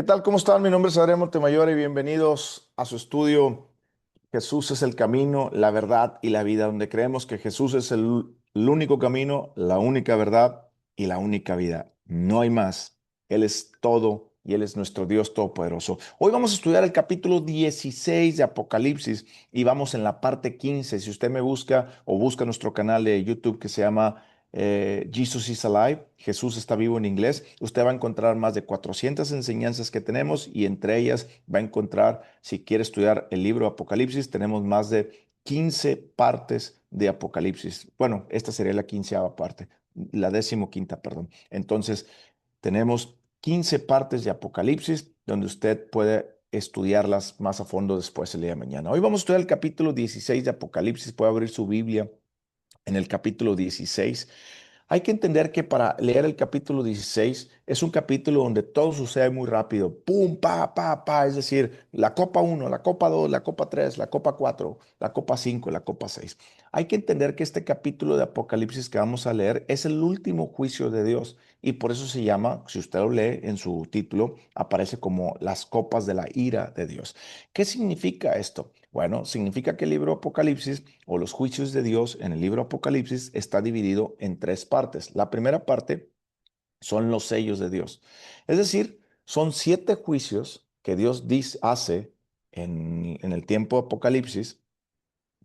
¿Qué tal? ¿Cómo están? Mi nombre es Adrián Montemayor y bienvenidos a su estudio Jesús es el camino, la verdad y la vida, donde creemos que Jesús es el único camino, la única verdad y la única vida. No hay más. Él es todo y Él es nuestro Dios todopoderoso. Hoy vamos a estudiar el capítulo 16 de Apocalipsis y vamos en la parte 15. Si usted me busca o busca nuestro canal de YouTube que se llama Jesus is Alive, Jesús está vivo en inglés, usted va a encontrar más de 400 enseñanzas que tenemos y entre ellas va a encontrar, si quiere estudiar el libro Apocalipsis, tenemos más de 15 partes de Apocalipsis. Bueno, esta sería la quinceava parte, la decimoquinta, perdón. Entonces, tenemos 15 partes de Apocalipsis donde usted puede estudiarlas más a fondo después el día de mañana. Hoy vamos a estudiar el capítulo 16 de Apocalipsis. Puede abrir su Biblia en el capítulo 16. Hay que entender que para leer el capítulo 16 es un capítulo donde todo sucede muy rápido. Pum, pa, pa, pa. Es decir, la copa uno, la copa 2, la copa 3, la copa 4, la copa 5, la copa 6. Hay que entender que este capítulo de Apocalipsis que vamos a leer es el último juicio de Dios y por eso se llama, si usted lo lee en su título, aparece como las copas de la ira de Dios. ¿Qué significa esto? Bueno, significa que el libro Apocalipsis o los juicios de Dios en el libro Apocalipsis está dividido en tres partes. La primera parte son los sellos de Dios. Es decir, son siete juicios que Dios hace en el tiempo de Apocalipsis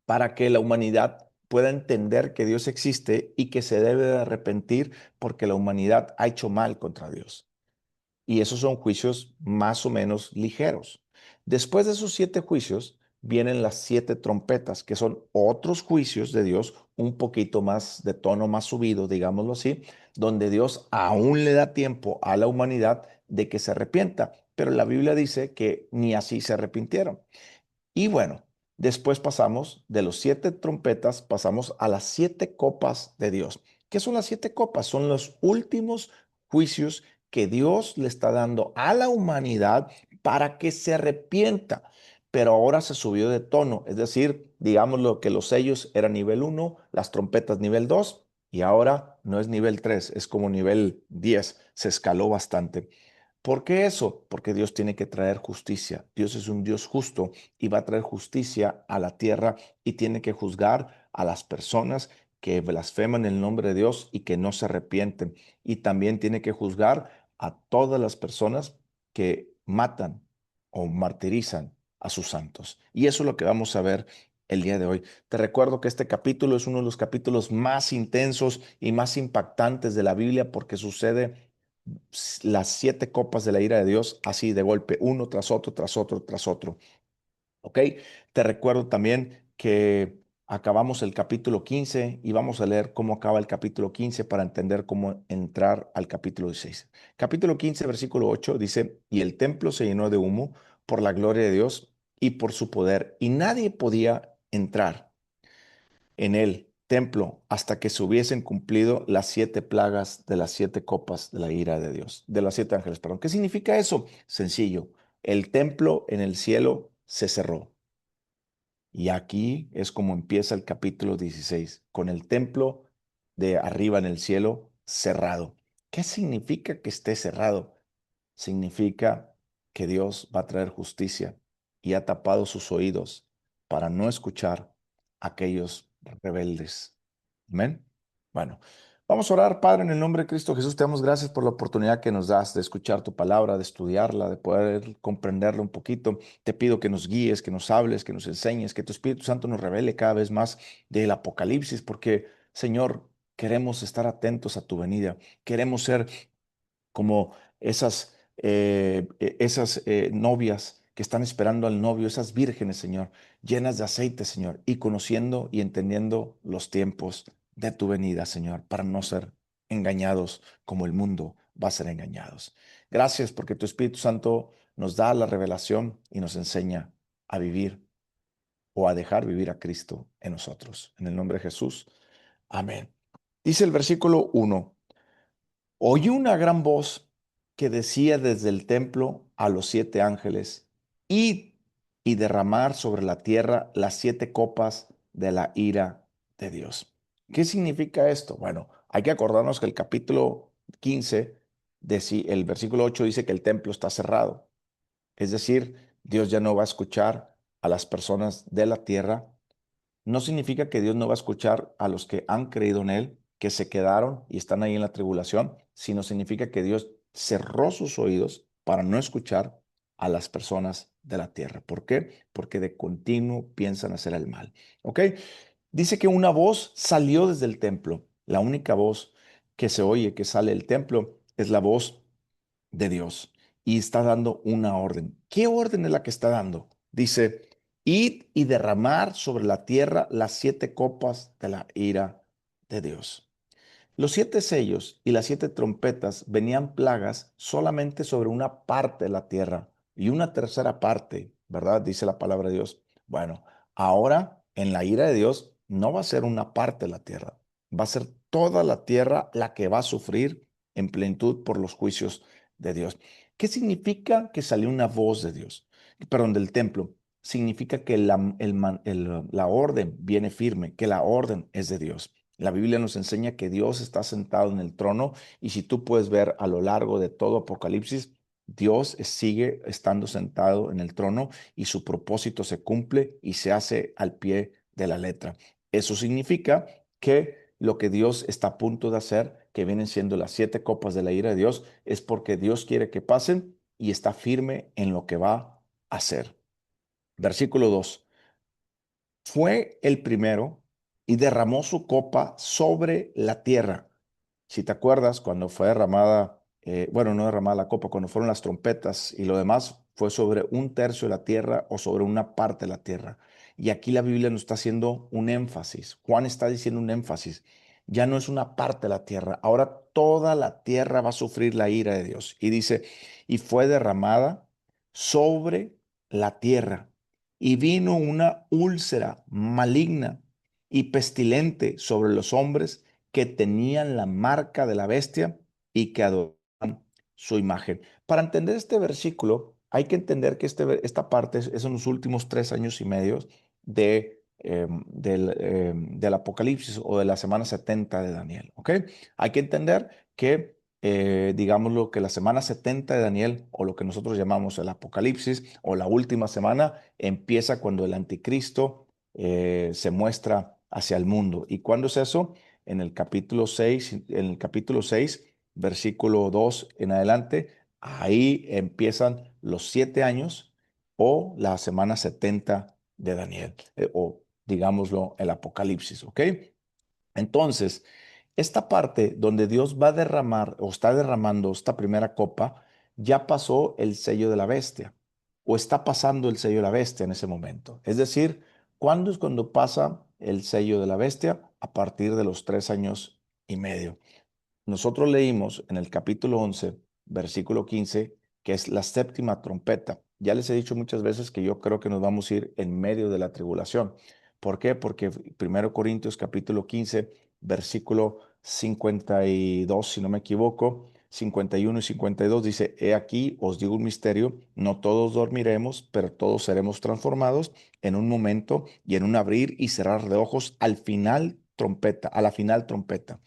para que la humanidad pueda entender que Dios existe y que se debe de arrepentir porque la humanidad ha hecho mal contra Dios. Y esos son juicios más o menos ligeros. Después de esos siete juicios vienen las siete trompetas, que son otros juicios de Dios, un poquito más de tono más subido, digámoslo así, donde Dios aún le da tiempo a la humanidad de que se arrepienta. Pero la Biblia dice que ni así se arrepintieron. Y bueno, después pasamos de los siete trompetas, pasamos a las siete copas de Dios. ¿Qué son las siete copas? Son los últimos juicios que Dios le está dando a la humanidad para que se arrepienta. Pero ahora se subió de tono, es decir, digámoslo que los sellos eran nivel uno, las trompetas nivel 2 y ahora no es nivel 3, es como nivel 10, se escaló bastante. ¿Por qué eso? Porque Dios tiene que traer justicia. Dios es un Dios justo y va a traer justicia a la tierra y tiene que juzgar a las personas que blasfeman el nombre de Dios y que no se arrepienten. Y también tiene que juzgar a todas las personas que matan o martirizan a sus santos. Y eso es lo que vamos a ver el día de hoy. Te recuerdo que este capítulo es uno de los capítulos más intensos y más impactantes de la Biblia porque sucede las siete copas de la ira de Dios así de golpe, uno tras otro, tras otro, tras otro. ¿Ok? Te recuerdo también que acabamos el capítulo 15 y vamos a leer cómo acaba el capítulo 15 para entender cómo entrar al capítulo 16. Capítulo 15, versículo 8 dice, y el templo se llenó de humo por la gloria de Dios y por su poder, y nadie podía entrar en el templo hasta que se hubiesen cumplido las siete plagas de las siete copas de la ira de Dios, de las siete ángeles, perdón. ¿Qué significa eso? Sencillo, el templo en el cielo se cerró. Y aquí es como empieza el capítulo 16, con el templo de arriba en el cielo cerrado. ¿Qué significa que esté cerrado? Significa que Dios va a traer justicia y ha tapado sus oídos para no escuchar a aquellos rebeldes. Amén. Bueno, vamos a orar, Padre, en el nombre de Cristo Jesús. Te damos gracias por la oportunidad que nos das de escuchar tu palabra, de estudiarla, de poder comprenderla un poquito. Te pido que nos guíes, que nos hables, que nos enseñes, que tu Espíritu Santo nos revele cada vez más del Apocalipsis, porque, Señor, queremos estar atentos a tu venida. Queremos ser como esas novias que están esperando al novio, esas vírgenes, Señor, llenas de aceite, Señor, y conociendo y entendiendo los tiempos de tu venida, Señor, para no ser engañados como el mundo va a ser engañados. Gracias porque tu Espíritu Santo nos da la revelación y nos enseña a vivir o a dejar vivir a Cristo en nosotros. En el nombre de Jesús. Amén. Dice el versículo 1. Oí una gran voz que decía desde el templo a los siete ángeles, id y derramar sobre la tierra las siete copas de la ira de Dios. ¿Qué significa esto? Bueno, hay que acordarnos que el capítulo 15 el versículo 8 dice que el templo está cerrado. Es decir, Dios ya no va a escuchar a las personas de la tierra. No significa que Dios no va a escuchar a los que han creído en Él, que se quedaron y están ahí en la tribulación, sino significa que Dios cerró sus oídos para no escuchar a las personas de la tierra. ¿Por qué? Porque de continuo piensan hacer el mal. ¿Ok? Dice que una voz salió desde el templo. La única voz que se oye que sale del templo es la voz de Dios y está dando una orden. ¿Qué orden es la que está dando? Dice, id y derramar sobre la tierra las 7 copas de la ira de Dios. Los 7 sellos y las 7 trompetas venían plagas solamente sobre una parte de la tierra y una tercera parte, ¿verdad? Dice la palabra de Dios. Bueno, ahora en la ira de Dios no va a ser una parte de la tierra, va a ser toda la tierra la que va a sufrir en plenitud por los juicios de Dios. ¿Qué significa que salió una voz de Dios? Perdón, del templo. Significa que la orden viene firme, que la orden es de Dios. La Biblia nos enseña que Dios está sentado en el trono y si tú puedes ver a lo largo de todo Apocalipsis, Dios sigue estando sentado en el trono y su propósito se cumple y se hace al pie de la letra. Eso significa que lo que Dios está a punto de hacer, que vienen siendo las 7 copas de la ira de Dios, es porque Dios quiere que pasen y está firme en lo que va a hacer. Versículo 2. Fue el primero y derramó su copa sobre la tierra. Si te acuerdas, cuando fue derramada, bueno, no derramada la copa, cuando fueron las trompetas y lo demás, fue sobre un tercio de la tierra o sobre una parte de la tierra. Y aquí la Biblia nos está haciendo un énfasis. Juan está diciendo un énfasis. Ya no es una parte de la tierra, ahora toda la tierra va a sufrir la ira de Dios. Y dice, y fue derramada sobre la tierra y vino una úlcera maligna y pestilente sobre los hombres que tenían la marca de la bestia y que adoraban su imagen. Para entender este versículo, hay que entender que esta parte es en los últimos 3 años y medio del Apocalipsis o de la semana 70 de Daniel. ¿Ok? Hay que entender que digámoslo, que la semana 70 de Daniel, o lo que nosotros llamamos el Apocalipsis, o la última semana, empieza cuando el anticristo se muestra hacia el mundo. ¿Y cuándo es eso? En el capítulo 6, versículo 2 en adelante, ahí empiezan los 7 años o la semana 70 de Daniel, o digámoslo, el Apocalipsis, ¿ok? Entonces, esta parte donde Dios va a derramar o está derramando esta primera copa, ya pasó el sello de la bestia o está pasando el sello de la bestia en ese momento. Es decir, ¿cuándo es cuando pasa el sello de la bestia? A partir de los 3 años y medio. Nosotros leímos en el capítulo 11, versículo 15, que es la séptima trompeta. Ya les he dicho muchas veces que yo creo que nos vamos a ir en medio de la tribulación. ¿Por qué? Porque 1 Corintios capítulo 15, versículo 52, si no me equivoco, 51 y 52 dice, he aquí, os digo un misterio, no todos dormiremos, pero todos seremos transformados en un momento y en un abrir y cerrar de ojos al final trompeta, a la final trompeta.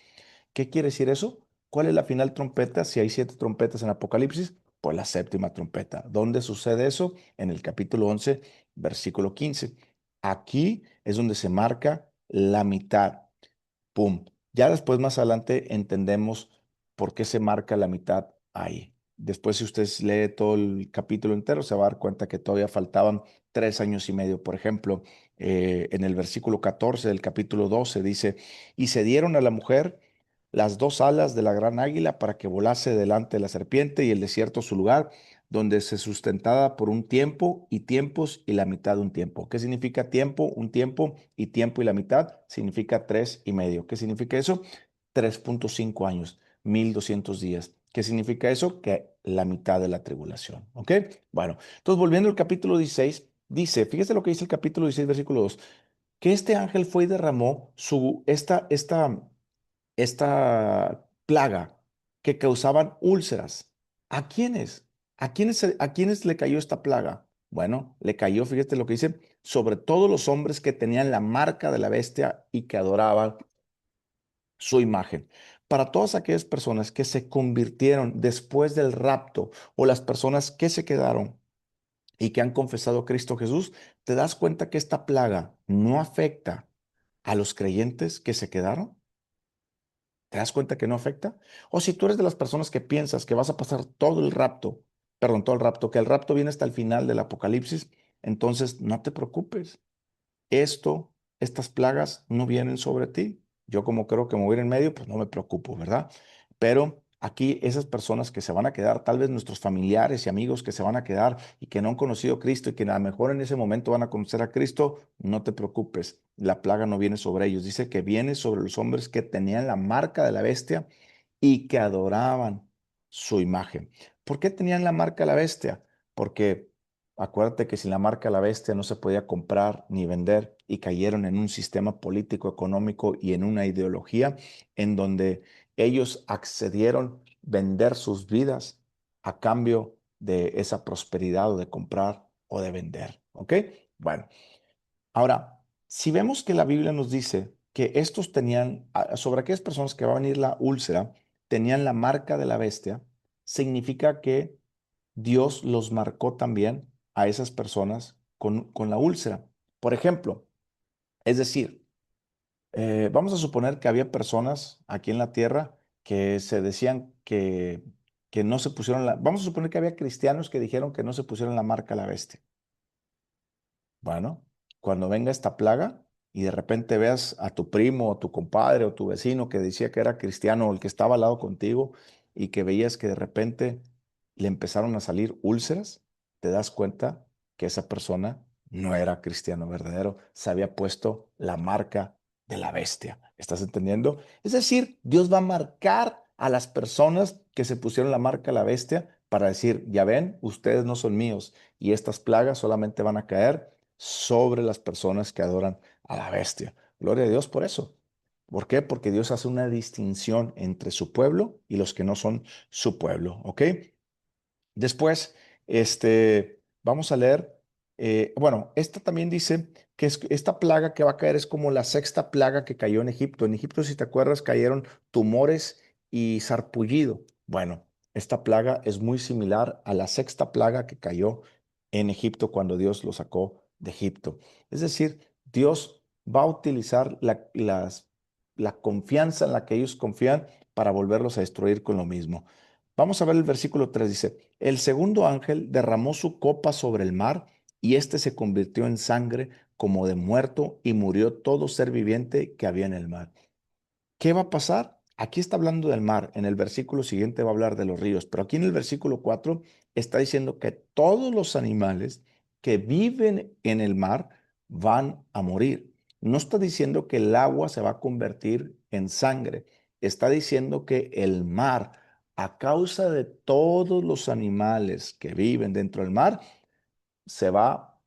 ¿Qué quiere decir eso? ¿Cuál es la final trompeta? Si hay 7 trompetas en Apocalipsis, pues la séptima trompeta. ¿Dónde sucede eso? En el capítulo 11, versículo 15. Aquí es donde se marca la mitad. ¡Pum! Ya después, más adelante, entendemos por qué se marca la mitad ahí. Después, si usted lee todo el capítulo entero, se va a dar cuenta que todavía faltaban 3 años y medio. Por ejemplo, en el versículo 14 del capítulo 12 dice, y se dieron a la mujer las 2 alas de la gran águila para que volase delante de la serpiente y el desierto su lugar, donde se sustentaba por un tiempo y tiempos y la mitad de un tiempo. ¿Qué significa tiempo? Un tiempo y tiempo y la mitad significa 3 y medio. ¿Qué significa eso? 3,5 años, 1,200 días. ¿Qué significa eso? Que la mitad de la tribulación. ¿Ok? Bueno, entonces volviendo al capítulo 16, dice, fíjese lo que dice el capítulo 16, versículo 2, que este ángel fue y derramó esta plaga que causaban úlceras. ¿A quiénes? ¿A quiénes le cayó esta plaga? Bueno, le cayó, fíjate lo que dice, sobre todos los hombres que tenían la marca de la bestia y que adoraban su imagen. Para todas aquellas personas que se convirtieron después del rapto o las personas que se quedaron y que han confesado a Cristo Jesús, te das cuenta que esta plaga no afecta a los creyentes que se quedaron. ¿Te das cuenta que no afecta? O si tú eres de las personas que piensas que vas a pasar todo el rapto, perdón, todo el rapto, que el rapto viene hasta el final del Apocalipsis, entonces no te preocupes. Esto, estas plagas no vienen sobre ti. Yo como creo que me voy a ir en medio, pues no me preocupo, ¿verdad? Pero aquí esas personas que se van a quedar, tal vez nuestros familiares y amigos que se van a quedar y que no han conocido a Cristo y que a lo mejor en ese momento van a conocer a Cristo, no te preocupes. La plaga no viene sobre ellos. Dice que viene sobre los hombres que tenían la marca de la bestia y que adoraban su imagen. ¿Por qué tenían la marca de la bestia? Porque acuérdate que sin la marca de la bestia no se podía comprar ni vender y cayeron en un sistema político, económico y en una ideología en donde ellos accedieron vender sus vidas a cambio de esa prosperidad o de comprar o de vender. ¿Ok? Bueno, ahora, si vemos que la Biblia nos dice que estos tenían, sobre aquellas personas que va a venir la úlcera, tenían la marca de la bestia, significa que Dios los marcó también a esas personas con la úlcera. Por ejemplo, es decir, vamos a suponer que había personas aquí en la tierra que se decían que no se pusieron la, vamos a suponer que había cristianos que dijeron que no se pusieron la marca de la bestia. Bueno, cuando venga esta plaga y de repente veas a tu primo o tu compadre o tu vecino que decía que era cristiano o el que estaba al lado contigo y que veías que de repente le empezaron a salir úlceras, te das cuenta que esa persona no era cristiano verdadero, se había puesto la marca de la bestia. ¿Estás entendiendo? Es decir, Dios va a marcar a las personas que se pusieron la marca de la bestia para decir, ya ven, ustedes no son míos y estas plagas solamente van a caer sobre las personas que adoran a la bestia. Gloria a Dios por eso. ¿Por qué? Porque Dios hace una distinción entre su pueblo y los que no son su pueblo. ¿Ok? Después, vamos a leer, bueno, esta también dice que esta plaga que va a caer es como la sexta plaga que cayó en Egipto. En Egipto, si te acuerdas, cayeron tumores y sarpullido. Bueno, esta plaga es muy similar a la sexta plaga que cayó en Egipto cuando Dios lo sacó de Egipto. Es decir, Dios va a utilizar la confianza en la que ellos confían para volverlos a destruir con lo mismo. Vamos a ver el versículo 3, dice, el segundo ángel derramó su copa sobre el mar y éste se convirtió en sangre como de muerto y murió todo ser viviente que había en el mar. ¿Qué va a pasar? Aquí está hablando del mar, en el versículo siguiente va a hablar de los ríos, pero aquí en el versículo 4 está diciendo que todos los animales que viven en el mar van a morir. No está diciendo que el agua se va a convertir en sangre, está diciendo que el mar, a causa de todos los animales que viven dentro del mar, se va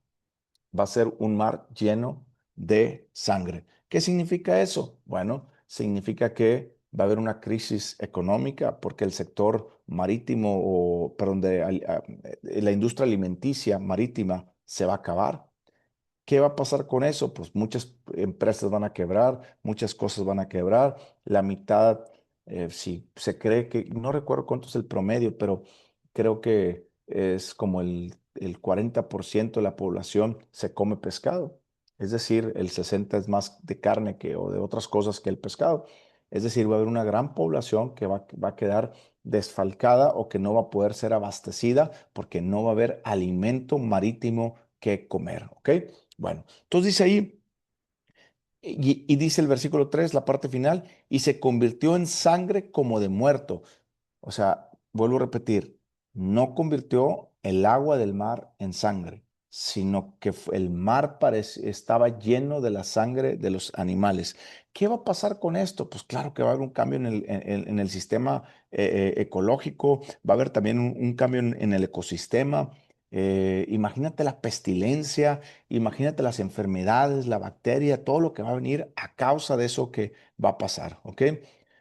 a ser un mar lleno de sangre. ¿Qué significa eso? Bueno, significa que va a haber una crisis económica porque el sector marítimo o, perdón, la industria alimenticia marítima se va a acabar. ¿Qué va a pasar con eso? Pues muchas empresas van a quebrar, muchas cosas van a quebrar. La mitad, si se cree que, no recuerdo cuánto es el promedio, pero creo que es como el 40% de la población se come pescado. Es decir, el 60% es más de carne que, o de otras cosas que el pescado. Es decir, va a haber una gran población que va a quedar desfalcada o que no va a poder ser abastecida porque no va a haber alimento marítimo que comer. ¿Ok? Bueno, entonces dice ahí, y dice el versículo 3 la parte final, y se convirtió en sangre como de muerto. O sea, vuelvo a repetir, no convirtió el agua del mar en sangre, sino que el mar estaba lleno de la sangre de los animales. ¿Qué va a pasar con esto? Pues claro que va a haber un cambio en el sistema ecológico, va a haber también un cambio en el ecosistema. Imagínate la pestilencia, imagínate las enfermedades, la bacteria, todo lo que va a venir a causa de eso que va a pasar, ¿ok?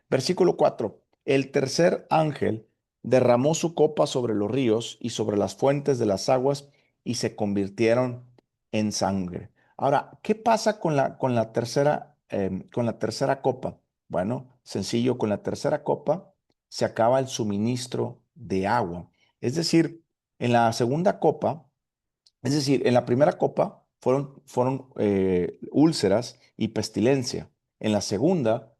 Versículo 4. El tercer ángel derramó su copa sobre los ríos y sobre las fuentes de las aguas y se convirtieron en sangre. Ahora, ¿qué pasa con la tercera copa? Bueno, sencillo, con la tercera copa se acaba el suministro de agua. Es decir, en la segunda copa, es decir, en la primera copa fueron úlceras y pestilencia. En la segunda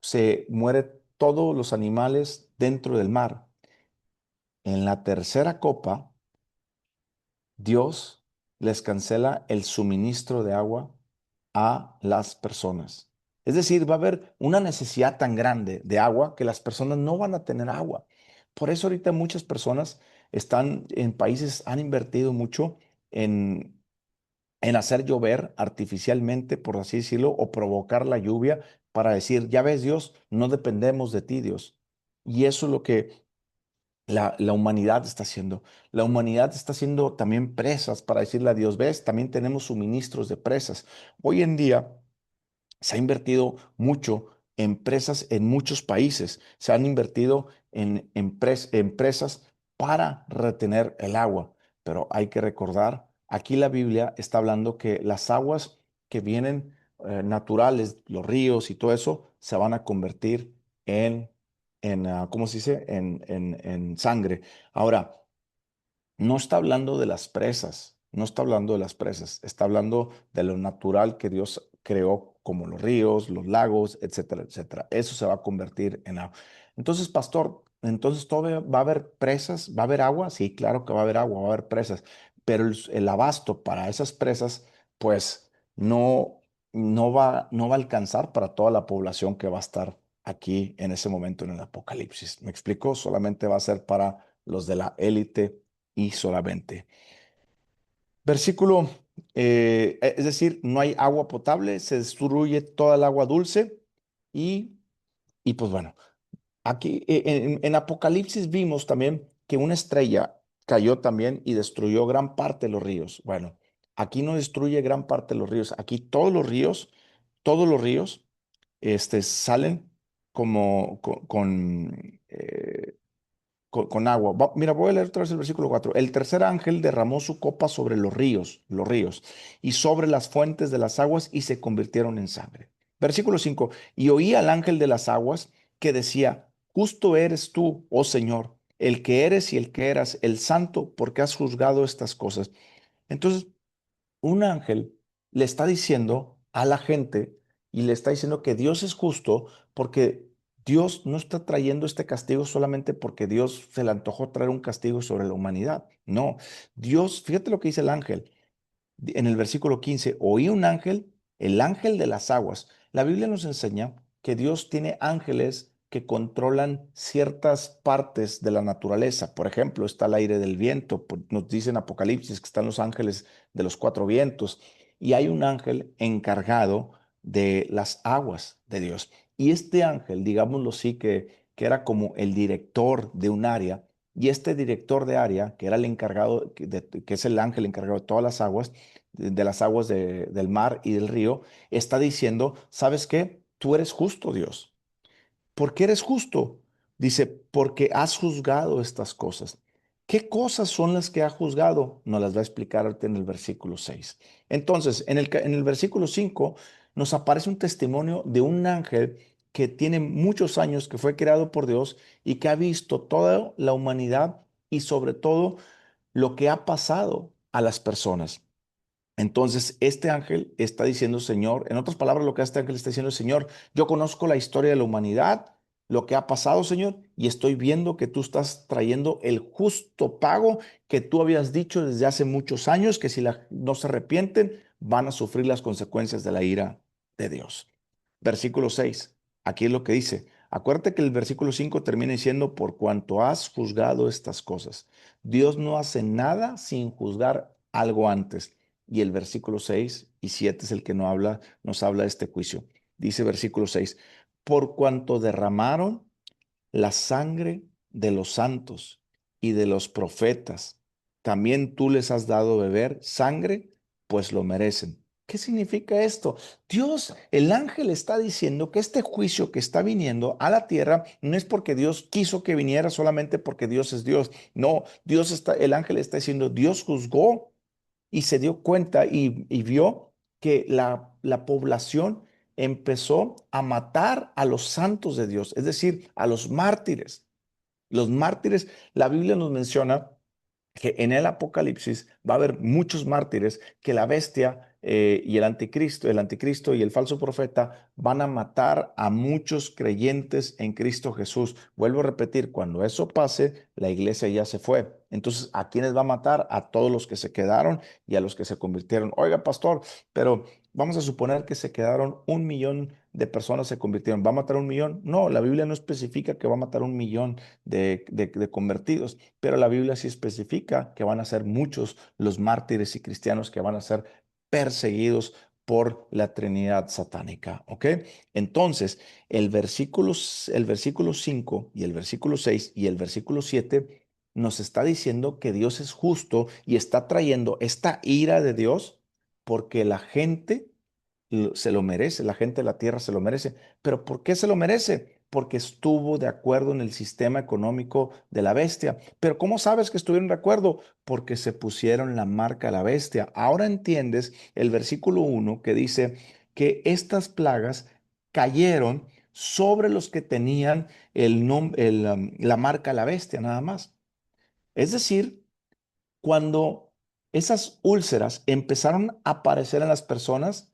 se mueren todos los animales dentro del mar. En la tercera copa, Dios les cancela el suministro de agua a las personas. Es decir, va a haber una necesidad tan grande de agua que las personas no van a tener agua. Por eso ahorita muchas personas están en países, han invertido mucho en, en hacer llover artificialmente, por así decirlo, o provocar la lluvia para decir, ya ves, Dios, no dependemos de ti, Dios. Y eso es lo que la humanidad está haciendo. La humanidad está haciendo también presas para decirle a Dios, ves, también tenemos suministros de presas. Hoy en día se ha invertido mucho en presas en muchos países. Se han invertido en empresas para retener el agua. Pero hay que recordar, aquí la Biblia está hablando que las aguas que vienen naturales, los ríos y todo eso, se van a convertir ¿cómo se dice? En sangre. Ahora, no está hablando de las presas, no está hablando de las presas, está hablando de lo natural que Dios creó, como los ríos, los lagos, etcétera, etcétera. Eso se va a convertir en agua. Entonces, pastor, entonces todo va a haber presas, va a haber agua, sí, claro que va a haber agua, va a haber presas, pero el abasto para esas presas, pues no va a alcanzar para toda la población que va a estar aquí en ese momento en el Apocalipsis. ¿Me explico? Solamente va a ser para los de la élite y solamente. Versículo, es decir, no hay agua potable, se destruye toda el agua dulce y, y pues bueno, aquí en Apocalipsis vimos también que una estrella cayó también y destruyó gran parte de los ríos. Bueno, aquí no destruye gran parte de los ríos, aquí todos los ríos, salen como con agua. Mira, voy a leer otra vez el versículo 4. El tercer ángel derramó su copa sobre los ríos, y sobre las fuentes de las aguas y se convirtieron en sangre. Versículo 5. Y oí al ángel de las aguas que decía, justo eres tú, oh Señor, el que eres y el que eras, el santo, porque has juzgado estas cosas. Entonces, un ángel le está diciendo a la gente y le está diciendo que Dios es justo porque Dios no está trayendo este castigo solamente porque Dios se le antojó traer un castigo sobre la humanidad. No, Dios, fíjate lo que dice el ángel en el versículo 15, oí un ángel, el ángel de las aguas. La Biblia nos enseña que Dios tiene ángeles que controlan ciertas partes de la naturaleza. Por ejemplo, está el aire del viento. Nos dice en Apocalipsis que están los ángeles de los cuatro vientos. Y hay un ángel encargado de las aguas de Dios. Y este ángel, digámoslo así, que era como el director de un área. Y este director de área, que era el encargado, que es el ángel encargado de todas las aguas, de las aguas del mar y del río, está diciendo, ¿sabes qué? Tú eres justo, Dios. ¿Por qué eres justo? Dice, porque has juzgado estas cosas. ¿Qué cosas son las que ha juzgado? Nos las va a explicar ahorita en el versículo 6. Entonces, en el versículo 5 nos aparece un testimonio de un ángel que tiene muchos años, que fue creado por Dios y que ha visto toda la humanidad y sobre todo lo que ha pasado a las personas. Entonces, este ángel está diciendo, Señor, en otras palabras, lo que este ángel está diciendo, Señor, yo conozco la historia de la humanidad, lo que ha pasado, Señor, y estoy viendo que tú estás trayendo el justo pago que tú habías dicho desde hace muchos años, que si no se arrepienten, van a sufrir las consecuencias de la ira de Dios. Versículo 6. Aquí es lo que dice. Acuérdate que el versículo 5 termina diciendo, por cuanto has juzgado estas cosas. Dios no hace nada sin juzgar algo antes. Y el versículo 6 y 7 es el que nos habla de este juicio. Dice versículo 6, por cuanto derramaron la sangre de los santos y de los profetas, también tú les has dado beber sangre, pues lo merecen. ¿Qué significa esto? Dios, el ángel está diciendo que este juicio que está viniendo a la tierra no es porque Dios quiso que viniera solamente porque Dios es Dios. No, el ángel está diciendo, Dios juzgó y se dio cuenta y vio que la población empezó a matar a los santos de Dios, es decir, a los mártires. Los mártires, la Biblia nos menciona que en el Apocalipsis va a haber muchos mártires que la bestia y el anticristo y el falso profeta van a matar a muchos creyentes en Cristo Jesús. Vuelvo a repetir, cuando eso pase, la iglesia ya se fue. Entonces, ¿a quiénes va a matar? A todos los que se quedaron y a los que se convirtieron. Oiga, pastor, pero vamos a suponer que se quedaron 1 millón de personas se convirtieron. ¿Va a matar 1 millón? No, la Biblia no especifica que va a matar 1 millón de convertidos, pero la Biblia sí especifica que van a ser muchos los mártires y cristianos que van a ser perseguidos por la Trinidad satánica, ¿ok? Entonces, el versículo 5 y el versículo 6 y el versículo 7 nos está diciendo que Dios es justo y está trayendo esta ira de Dios porque la gente se lo merece, la gente de la tierra se lo merece. ¿Pero por qué se lo merece? Porque estuvo de acuerdo en el sistema económico de la bestia. Pero ¿cómo sabes que estuvieron de acuerdo? Porque se pusieron la marca a la bestia. Ahora entiendes el versículo 1 que dice que estas plagas cayeron sobre los que tenían la marca a la bestia, nada más. Es decir, cuando esas úlceras empezaron a aparecer en las personas,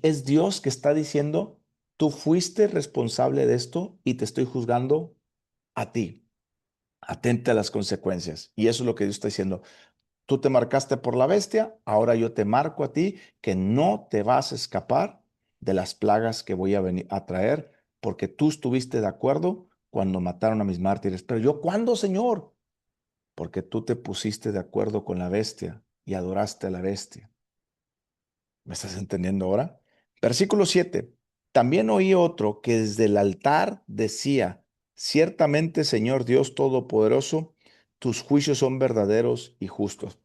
es Dios que está diciendo, tú fuiste responsable de esto y te estoy juzgando a ti. Atente a las consecuencias. Y eso es lo que Dios está diciendo. Tú te marcaste por la bestia, ahora yo te marco a ti que no te vas a escapar de las plagas que voy a venir a traer, porque tú estuviste de acuerdo cuando mataron a mis mártires. Pero yo, ¿cuándo, Señor? Porque tú te pusiste de acuerdo con la bestia y adoraste a la bestia. ¿Me estás entendiendo ahora? Versículo 7. También oí otro que desde el altar decía, ciertamente, Señor Dios Todopoderoso, tus juicios son verdaderos y justos.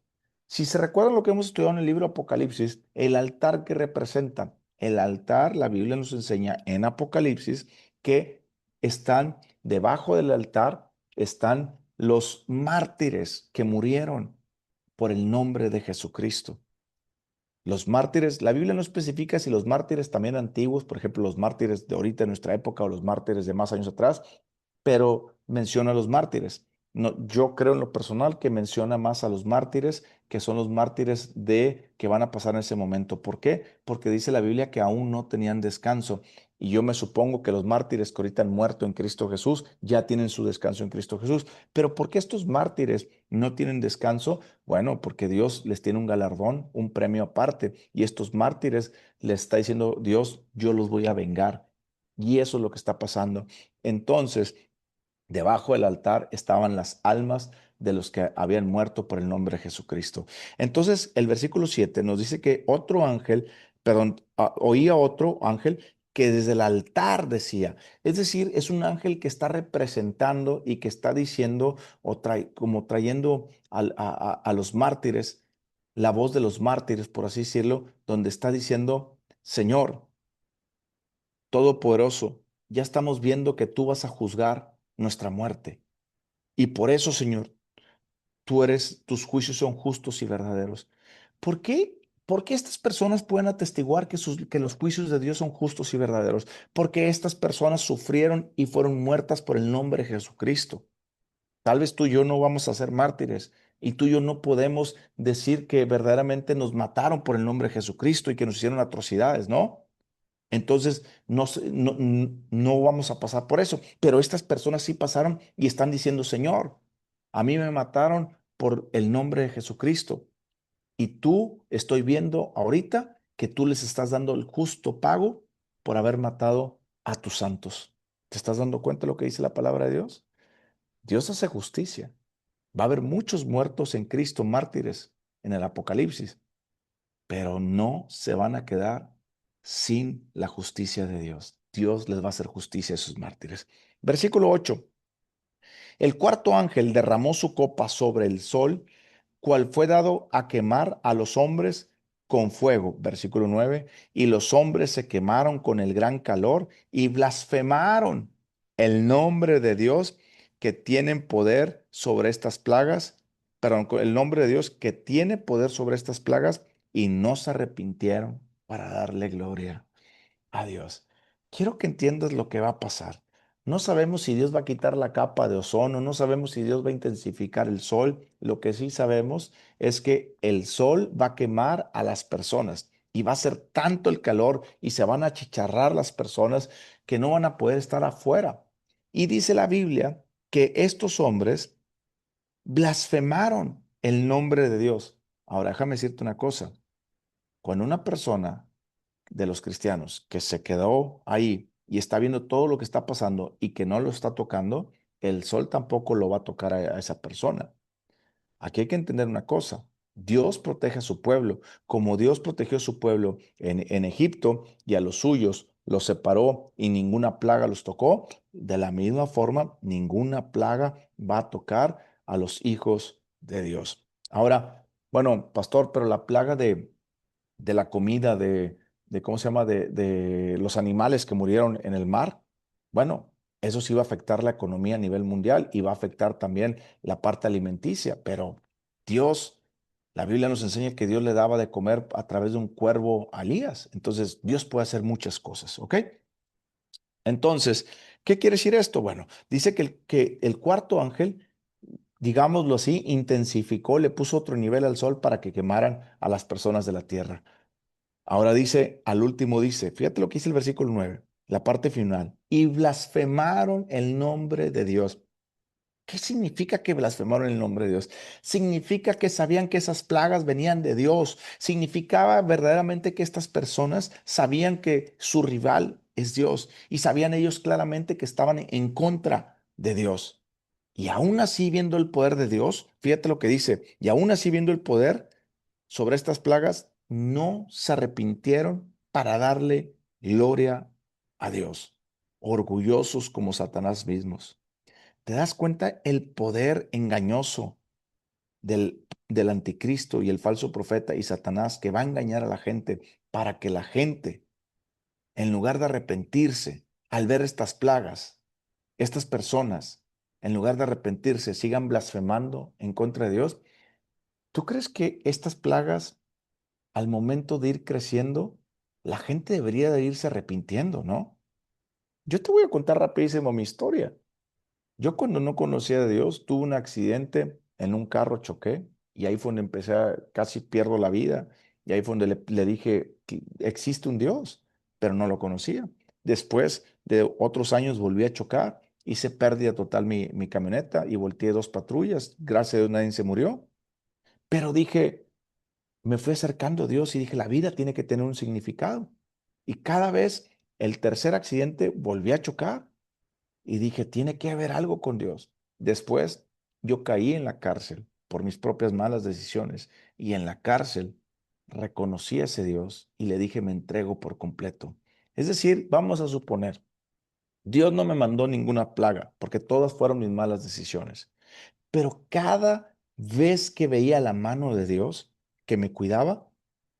Si se recuerdan lo que hemos estudiado en el libro Apocalipsis, el altar que representa, el altar, la Biblia nos enseña en Apocalipsis que están debajo del altar, están los mártires que murieron por el nombre de Jesucristo. Los mártires, la Biblia no especifica si los mártires también antiguos, por ejemplo, los mártires de ahorita en nuestra época o los mártires de más años atrás, pero menciona a los mártires. No, yo creo en lo personal que menciona más a los mártires, que son los mártires de que van a pasar en ese momento. ¿Por qué? Porque dice la Biblia que aún no tenían descanso. Y yo me supongo que los mártires que ahorita han muerto en Cristo Jesús ya tienen su descanso en Cristo Jesús. Pero ¿por qué estos mártires no tienen descanso? Bueno, porque Dios les tiene un galardón, un premio aparte. Y estos mártires les está diciendo Dios, yo los voy a vengar. Y eso es lo que está pasando. Entonces, debajo del altar estaban las almas de los que habían muerto por el nombre de Jesucristo. Entonces, el versículo 7 nos dice que otro ángel, perdón, oía otro ángel que desde el altar decía, es decir, es un ángel que está representando y que está diciendo o como trayendo a los mártires, la voz de los mártires, por así decirlo, donde está diciendo, Señor, Todopoderoso, ya estamos viendo que tú vas a juzgar nuestra muerte. Y por eso, Señor, tus juicios son justos y verdaderos. ¿Por qué? ¿Por qué estas personas pueden atestiguar que los juicios de Dios son justos y verdaderos? Porque estas personas sufrieron y fueron muertas por el nombre de Jesucristo. Tal vez tú y yo no vamos a ser mártires y tú y yo no podemos decir que verdaderamente nos mataron por el nombre de Jesucristo y que nos hicieron atrocidades, ¿no? Entonces, no vamos a pasar por eso. Pero estas personas sí pasaron y están diciendo, Señor, a mí me mataron por el nombre de Jesucristo. Y tú estoy viendo ahorita que tú les estás dando el justo pago por haber matado a tus santos. ¿Te estás dando cuenta de lo que dice la palabra de Dios? Dios hace justicia. Va a haber muchos muertos en Cristo, mártires, en el Apocalipsis, pero no se van a quedar sin la justicia de Dios. Dios les va a hacer justicia a esos mártires. Versículo 8. El cuarto ángel derramó su copa sobre el sol, cual fue dado a quemar a los hombres con fuego. Versículo 9. Y los hombres se quemaron con el gran calor y blasfemaron el nombre de Dios que tienen poder sobre estas plagas, perdón, con el nombre de Dios que tiene poder sobre estas plagas y no se arrepintieron para darle gloria. a Dios. Quiero que entiendas lo que va a pasar. No sabemos si Dios va a quitar la capa de ozono, no sabemos si Dios va a intensificar el sol. Lo que sí sabemos es que el sol va a quemar a las personas y va a ser tanto el calor y se van a achicharrar las personas que no van a poder estar afuera. Y dice la Biblia que estos hombres blasfemaron el nombre de Dios. Ahora déjame decirte una cosa. Cuando una persona de los cristianos que se quedó ahí y está viendo todo lo que está pasando y que no lo está tocando, el sol tampoco lo va a tocar a esa persona. Aquí hay que entender una cosa. Dios protege a su pueblo, como Dios protegió a su pueblo en Egipto y a los suyos los separó y ninguna plaga los tocó. De la misma forma, ninguna plaga va a tocar a los hijos de Dios. Ahora, bueno, pastor, pero la plaga de la comida, ¿cómo se llama? De los animales que murieron en el mar. Bueno, eso sí va a afectar la economía a nivel mundial y va a afectar también la parte alimenticia, pero Dios, la Biblia nos enseña que Dios le daba de comer a través de un cuervo a Elías. Entonces, Dios puede hacer muchas cosas, ¿ok? Entonces, ¿qué quiere decir esto? Bueno, dice que el cuarto ángel, digámoslo así, intensificó, le puso otro nivel al sol para que quemaran a las personas de la tierra. Ahora dice, al último dice, fíjate lo que dice el versículo 9, la parte final, y blasfemaron el nombre de Dios. ¿Qué significa que blasfemaron el nombre de Dios? Significa que sabían que esas plagas venían de Dios. Significaba verdaderamente que estas personas sabían que su rival es Dios y sabían ellos claramente que estaban en contra de Dios. Y aún así viendo el poder de Dios, fíjate lo que dice, y aún así viendo el poder sobre estas plagas, no se arrepintieron para darle gloria a Dios, orgullosos como Satanás mismos. ¿Te das cuenta el poder engañoso del anticristo y el falso profeta y Satanás que va a engañar a la gente para que la gente, en lugar de arrepentirse al ver estas plagas, estas personas, en lugar de arrepentirse, sigan blasfemando en contra de Dios? ¿Tú crees que estas plagas, al momento de ir creciendo, la gente debería de irse arrepintiendo, no? Yo te voy a contar rapidísimo mi historia. Yo cuando no conocía a Dios, tuve un accidente en un carro, choqué y ahí fue donde casi pierdo la vida y ahí fue donde le dije que existe un Dios, pero no lo conocía. Después de otros años volví a chocar, hice pérdida total mi camioneta y volteé dos patrullas, gracias a Dios nadie se murió, pero dije, me fui acercando a Dios y dije, la vida tiene que tener un significado. Y cada vez, el tercer accidente, volví a chocar y dije, tiene que haber algo con Dios. Después, yo caí en la cárcel por mis propias malas decisiones y en la cárcel reconocí a ese Dios y le dije, me entrego por completo. Es decir, vamos a suponer, Dios no me mandó ninguna plaga porque todas fueron mis malas decisiones. Pero cada vez que veía la mano de Dios que me cuidaba,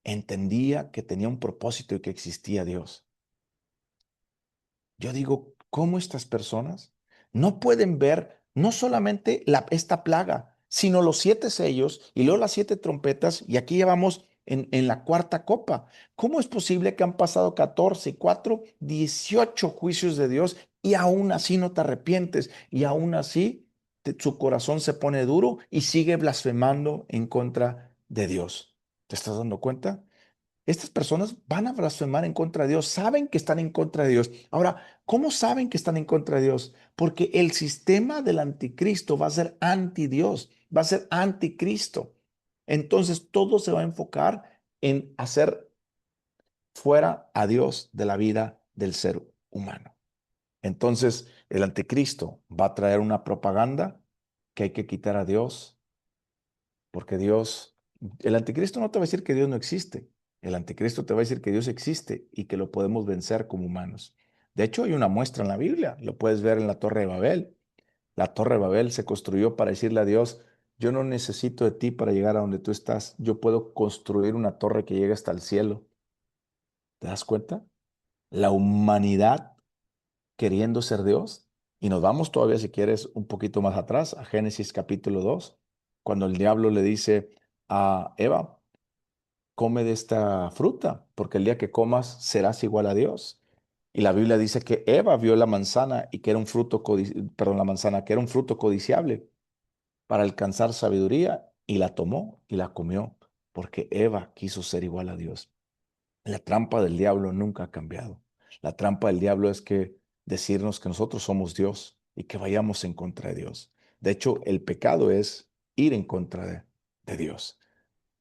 entendía que tenía un propósito y que existía Dios. Yo digo, ¿cómo estas personas no pueden ver no solamente esta plaga, sino los siete sellos y luego las siete trompetas? Y aquí ya vamos en la cuarta copa. ¿Cómo es posible que han pasado 14 y 4, 18 juicios de Dios y aún así no te arrepientes y aún así su corazón se pone duro y sigue blasfemando en contra de Dios? ¿Te estás dando cuenta? Estas personas van a blasfemar en contra de Dios, saben que están en contra de Dios. Ahora, ¿cómo saben que están en contra de Dios? Porque el sistema del anticristo va a ser anti Dios, va a ser anticristo. Entonces todo se va a enfocar en hacer fuera a Dios de la vida del ser humano. Entonces el anticristo va a traer una propaganda que hay que quitar a Dios porque el anticristo no te va a decir que Dios no existe. El anticristo te va a decir que Dios existe y que lo podemos vencer como humanos. De hecho, hay una muestra en la Biblia. Lo puedes ver en la Torre de Babel. La Torre de Babel se construyó para decirle a Dios, yo no necesito de ti para llegar a donde tú estás. Yo puedo construir una torre que llegue hasta el cielo. ¿Te das cuenta? La humanidad queriendo ser Dios. Y nos vamos todavía, si quieres, un poquito más atrás, a Génesis capítulo 2, cuando el diablo le dice a Eva, come de esta fruta, porque el día que comas serás igual a Dios. Y la Biblia dice que Eva vio la manzana y que era un fruto, perdón, la manzana, que era un fruto codiciable para alcanzar sabiduría y la tomó y la comió porque Eva quiso ser igual a Dios. La trampa del diablo nunca ha cambiado. La trampa del diablo es que decirnos que nosotros somos Dios y que vayamos en contra de Dios. De hecho, el pecado es ir en contra de Dios.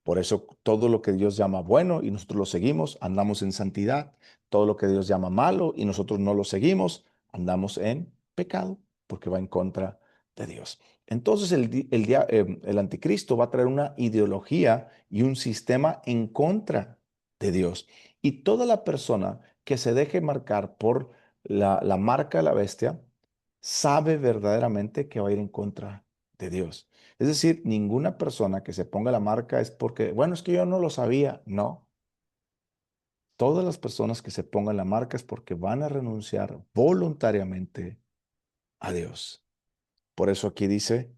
Por eso todo lo que Dios llama bueno y nosotros lo seguimos, andamos en santidad. Todo lo que Dios llama malo y nosotros no lo seguimos, andamos en pecado porque va en contra de Dios. Entonces el anticristo va a traer una ideología y un sistema en contra de Dios. Y toda la persona que se deje marcar por la marca de la bestia sabe verdaderamente que va a ir en contra de Dios. Es decir, ninguna persona que se ponga la marca es porque, bueno, es que yo no lo sabía. No, todas las personas que se pongan la marca es porque van a renunciar voluntariamente a Dios. Por eso aquí dice,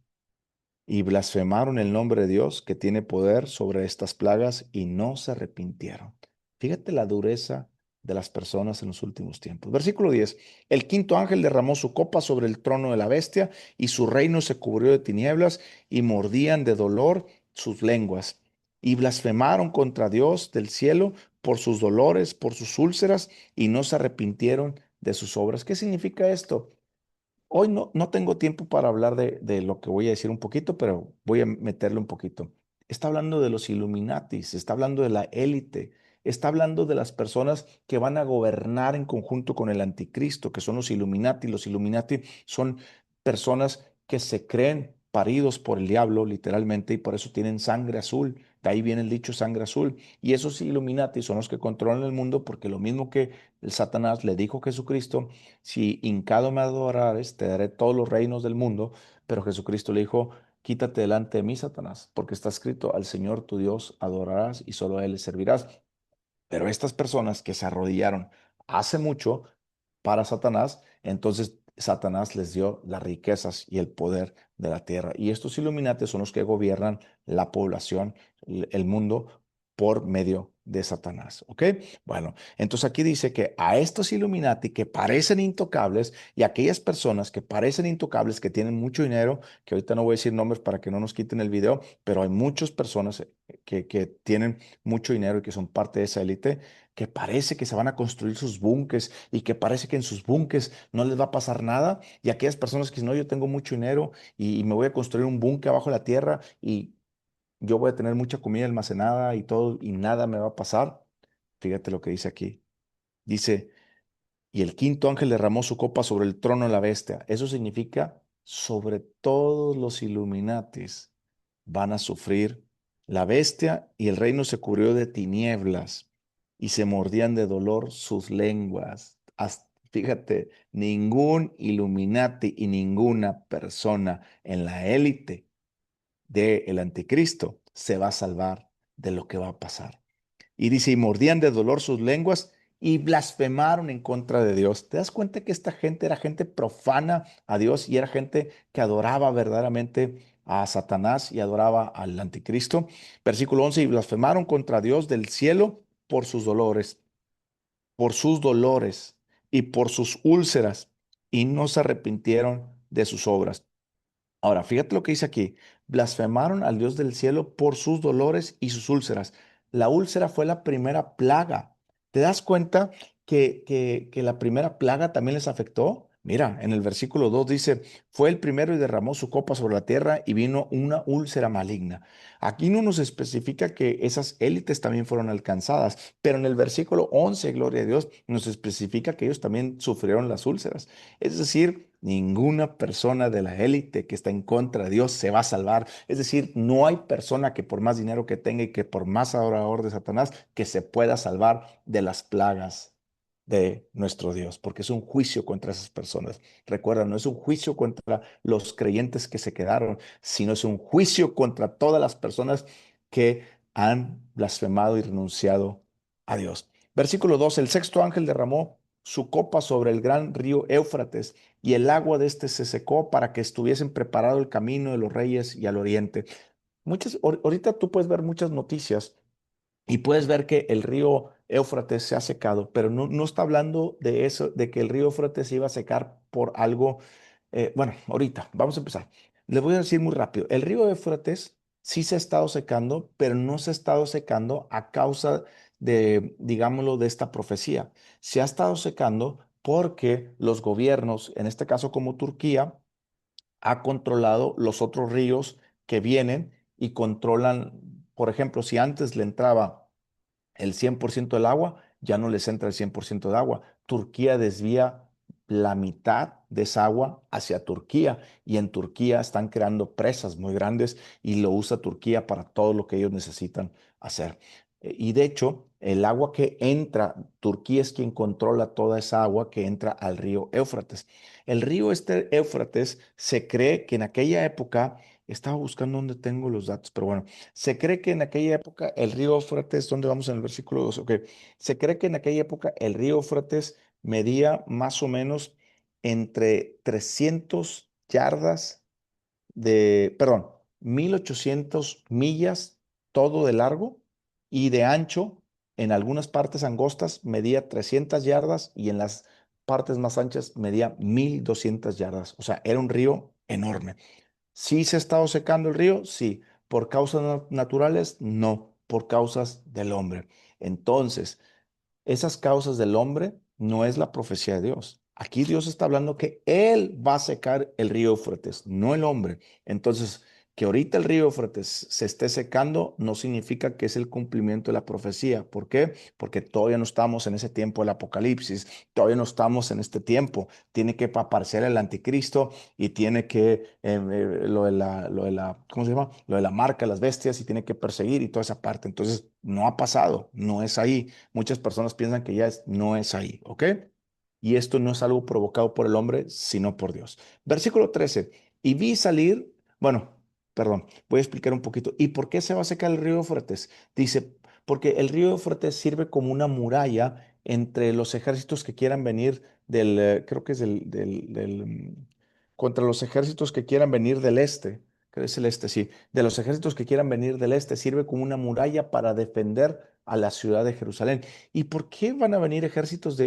y blasfemaron el nombre de Dios que tiene poder sobre estas plagas y no se arrepintieron. Fíjate la dureza de las personas en los últimos tiempos. Versículo 10. El quinto ángel derramó su copa sobre el trono de la bestia y su reino se cubrió de tinieblas y mordían de dolor sus lenguas. Y blasfemaron contra Dios del cielo por sus dolores, por sus úlceras y no se arrepintieron de sus obras. ¿Qué significa esto? Hoy no tengo tiempo para hablar de lo que voy a decir un poquito, pero voy a meterle un poquito. Está hablando de los Illuminatis, está hablando de la élite, está hablando de las personas que van a gobernar en conjunto con el anticristo, que son los Illuminati. Los Illuminati son personas que se creen paridos por el diablo, literalmente, y por eso tienen sangre azul. De ahí viene el dicho sangre azul. Y esos Illuminati son los que controlan el mundo, porque lo mismo que el Satanás le dijo a Jesucristo, si hincado me adorares, te daré todos los reinos del mundo. Pero Jesucristo le dijo, quítate delante de mí, Satanás, porque está escrito, al Señor tu Dios adorarás y solo a Él le servirás. Pero estas personas que se arrodillaron hace mucho para Satanás, entonces Satanás les dio las riquezas y el poder de la tierra. Y estos Illuminati son los que gobiernan la población, el mundo, por medio de Satanás. ¿Ok? Bueno, entonces aquí dice que a estos Illuminati que parecen intocables y aquellas personas que parecen intocables, que tienen mucho dinero, que ahorita no voy a decir nombres para que no nos quiten el video, pero hay muchas personas que tienen mucho dinero y que son parte de esa élite, que parece que se van a construir sus búnkeres y que parece que en sus búnkeres no les va a pasar nada. Y aquellas personas que dicen, no, yo tengo mucho dinero y me voy a construir un búnker abajo de la tierra y yo voy a tener mucha comida almacenada y todo y nada me va a pasar. Fíjate lo que dice aquí. Dice, y el quinto ángel derramó su copa sobre el trono de la bestia. Eso significa sobre todos los Illuminatis van a sufrir. La bestia y el reino se cubrió de tinieblas y se mordían de dolor sus lenguas. Fíjate, ningún Illuminati y ninguna persona en la élite del anticristo se va a salvar de lo que va a pasar. Y dice, y mordían de dolor sus lenguas y blasfemaron en contra de Dios. ¿Te das cuenta que esta gente era gente profana a Dios y era gente que adoraba verdaderamente a Satanás y adoraba al anticristo? Versículo 11, y blasfemaron contra Dios del cielo por sus dolores y por sus úlceras, y no se arrepintieron de sus obras. Ahora, fíjate lo que dice aquí. Blasfemaron al Dios del cielo por sus dolores y sus úlceras. La úlcera fue la primera plaga. ¿Te das cuenta que la primera plaga también les afectó? Mira, en el versículo 2 dice, fue el primero y derramó su copa sobre la tierra y vino una úlcera maligna. Aquí no nos especifica que esas élites también fueron alcanzadas, pero en el versículo 11, gloria a Dios, nos especifica que ellos también sufrieron las úlceras. Es decir, ninguna persona de la élite que está en contra de Dios se va a salvar. Es decir, no hay persona que por más dinero que tenga y que por más adorador de Satanás, que se pueda salvar de las plagas de nuestro Dios, porque es un juicio contra esas personas. Recuerda, no es un juicio contra los creyentes que se quedaron, sino es un juicio contra todas las personas que han blasfemado y renunciado a Dios. Versículo 2, el sexto ángel derramó su copa sobre el gran río Éufrates y el agua de este se secó para que estuviesen preparado el camino de los reyes y al oriente. Ahorita tú puedes ver muchas noticias y puedes ver que el río Éufrates se ha secado, pero no está hablando de eso, de que el río Éufrates se iba a secar por algo. Bueno, ahorita, vamos a empezar. Les voy a decir muy rápido. El río Éufrates sí se ha estado secando, pero no se ha estado secando a causa de, digámoslo, de esta profecía. Se ha estado secando porque los gobiernos, en este caso como Turquía, ha controlado los otros ríos que vienen y controlan, por ejemplo, si antes le entraba el 100% del agua, ya no les entra el 100% de agua. Turquía desvía la mitad de esa agua hacia Turquía y en Turquía están creando presas muy grandes y lo usa Turquía para todo lo que ellos necesitan hacer. Y de hecho, el agua que entra, Turquía es quien controla toda esa agua que entra al río Éufrates. El río este Éufrates se cree que en aquella época, estaba buscando dónde tengo los datos, pero bueno, se cree que en aquella época el río Éufrates, ¿dónde vamos en el versículo 2? Ok. Se cree que en aquella época el río Éufrates medía más o menos entre 300 yardas perdón, 1800 millas todo de largo y de ancho. En algunas partes angostas medía 300 yardas y en las partes más anchas medía 1200 yardas. O sea, era un río enorme. ¿Sí se ha estado secando el río? Sí. ¿Por causas naturales? No, por causas del hombre. Entonces, esas causas del hombre no es la profecía de Dios. Aquí Dios está hablando que Él va a secar el río Éufrates, no el hombre. Entonces, que ahorita el río Éufrates se esté secando no significa que es el cumplimiento de la profecía. ¿Por qué? Porque todavía no estamos en ese tiempo del Apocalipsis, todavía no estamos en este tiempo. Tiene que aparecer el anticristo y tiene que, ¿cómo se llama? Lo de la marca, las bestias y tiene que perseguir y toda esa parte. Entonces, no ha pasado, no es ahí. Muchas personas piensan que no es ahí, ¿ok? Y esto no es algo provocado por el hombre, sino por Dios. Versículo 13. Y vi salir, bueno, perdón, voy a explicar un poquito. ¿Y por qué se va a secar el río Éufrates? Dice, porque el río Éufrates sirve como una muralla entre los ejércitos que quieran venir creo que es contra los ejércitos que quieran venir del este. Creo que es el este, sí. De los ejércitos que quieran venir del este, sirve como una muralla para defender a la ciudad de Jerusalén. ¿Y por qué van a venir ejércitos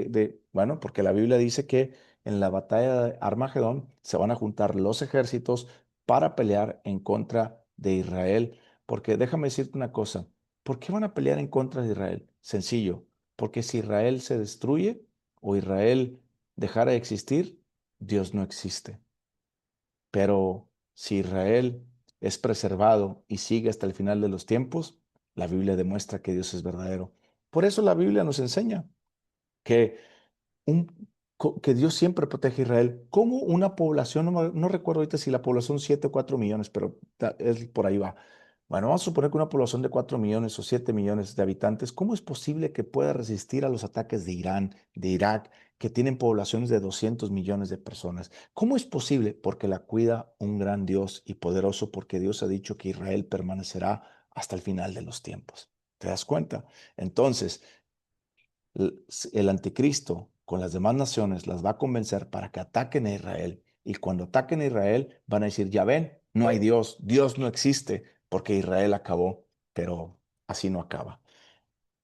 bueno, porque la Biblia dice que en la batalla de Armagedón se van a juntar los ejércitos para pelear en contra de Israel. Porque déjame decirte una cosa, ¿por qué van a pelear en contra de Israel? Sencillo, porque si Israel se destruye o Israel dejara de existir, Dios no existe. Pero si Israel es preservado y sigue hasta el final de los tiempos, la Biblia demuestra que Dios es verdadero. Por eso la Biblia nos enseña que, que Dios siempre protege a Israel. Como una población, no recuerdo ahorita si la población 7 o 4 millones, pero por ahí va. Bueno, vamos a suponer que una población de 4 millones o 7 millones de habitantes, ¿cómo es posible que pueda resistir a los ataques de Irán, de Irak, que tienen poblaciones de 200 millones de personas? ¿Cómo es posible? Porque la cuida un gran Dios y poderoso, porque Dios ha dicho que Israel permanecerá hasta el final de los tiempos. ¿Te das cuenta? Entonces, el anticristo con las demás naciones las va a convencer para que ataquen a Israel. Y cuando ataquen a Israel, van a decir, ya ven, no hay Dios, Dios no existe, porque Israel acabó, pero así no acaba.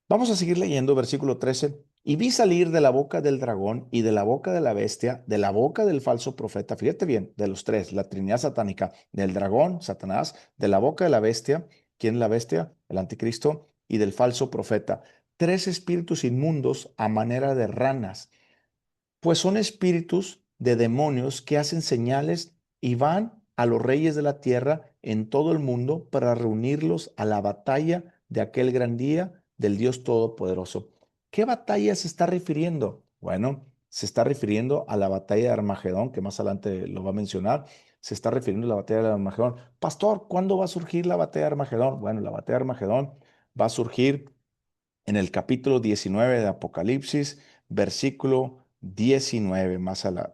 Vamos a seguir leyendo versículo 13. Y vi salir de la boca del dragón y de la boca de la bestia, de la boca del falso profeta, fíjate bien, de los tres, la Trinidad satánica, del dragón, Satanás, de la boca de la bestia, ¿quién es la bestia? El anticristo, y del falso profeta, tres espíritus inmundos a manera de ranas, pues son espíritus de demonios que hacen señales y van a los reyes de la tierra en todo el mundo para reunirlos a la batalla de aquel gran día del Dios Todopoderoso. ¿Qué batalla se está refiriendo? Bueno, se está refiriendo a la batalla de Armagedón, que más adelante lo va a mencionar. Se está refiriendo a la batalla de Armagedón. Pastor, ¿cuándo va a surgir la batalla de Armagedón? Bueno, la batalla de Armagedón va a surgir en el capítulo 19 de Apocalipsis, versículo 19,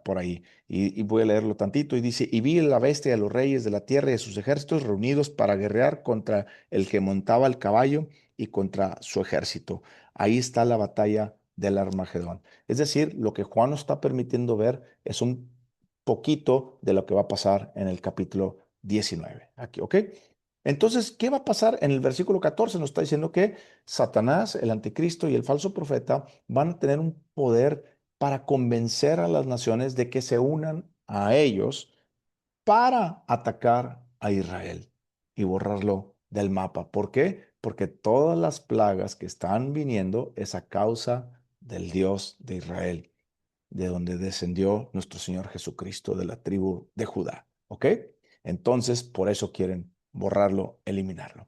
por ahí. Y voy a leerlo tantito. Y dice, y vi la bestia de los reyes de la tierra y de sus ejércitos reunidos para guerrear contra el que montaba el caballo y contra su ejército. Ahí está la batalla del Armagedón. Es decir, lo que Juan nos está permitiendo ver es un poquito de lo que va a pasar en el capítulo 19. Aquí, ¿ok? Entonces, ¿qué va a pasar? En el versículo 14 nos está diciendo que Satanás, el anticristo y el falso profeta van a tener un poder para convencer a las naciones de que se unan a ellos para atacar a Israel y borrarlo del mapa. ¿Por qué? Porque todas las plagas que están viniendo es a causa del Dios de Israel, de donde descendió nuestro Señor Jesucristo, de la tribu de Judá. ¿Ok? Entonces, por eso quieren borrarlo, eliminarlo.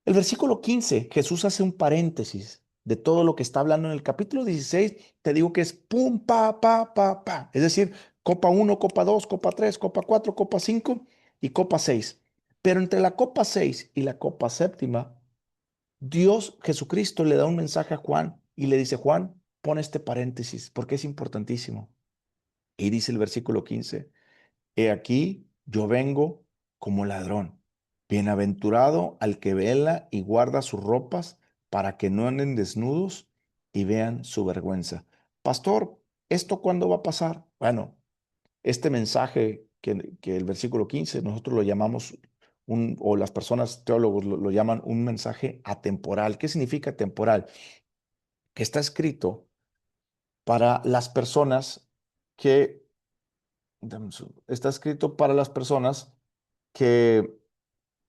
El versículo 15, Jesús hace un paréntesis de todo lo que está hablando en el capítulo 16. Te digo que es pum, pa, pa, pa, pa. Es decir, copa uno, copa 2, copa 3, copa 4, copa 5 y copa 6. Pero entre la copa 6 y la copa séptima, Dios Jesucristo le da un mensaje a Juan y le dice, Juan, pon este paréntesis porque es importantísimo. Y dice el versículo 15, he aquí, yo vengo como ladrón. Bienaventurado al que vela y guarda sus ropas para que no anden desnudos y vean su vergüenza. Pastor, ¿esto cuándo va a pasar? Bueno, este mensaje que el versículo 15 nosotros lo llamamos o las personas teólogos lo llaman un mensaje atemporal. ¿Qué significa temporal? Que está escrito para las personas que, está escrito para las personas que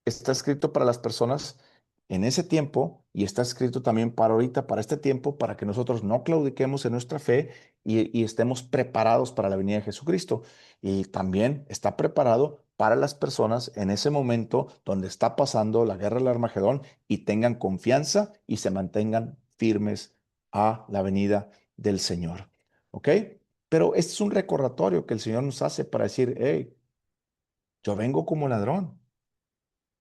está escrito para las personas en ese tiempo y está escrito también para ahorita, para este tiempo, para que nosotros no claudiquemos en nuestra fe y estemos preparados para la venida de Jesucristo. Y también está preparado para las personas en ese momento donde está pasando la guerra del Armagedón y tengan confianza y se mantengan firmes a la venida del Señor. ¿Ok? Pero este es un recordatorio que el Señor nos hace para decir, hey, yo vengo como ladrón.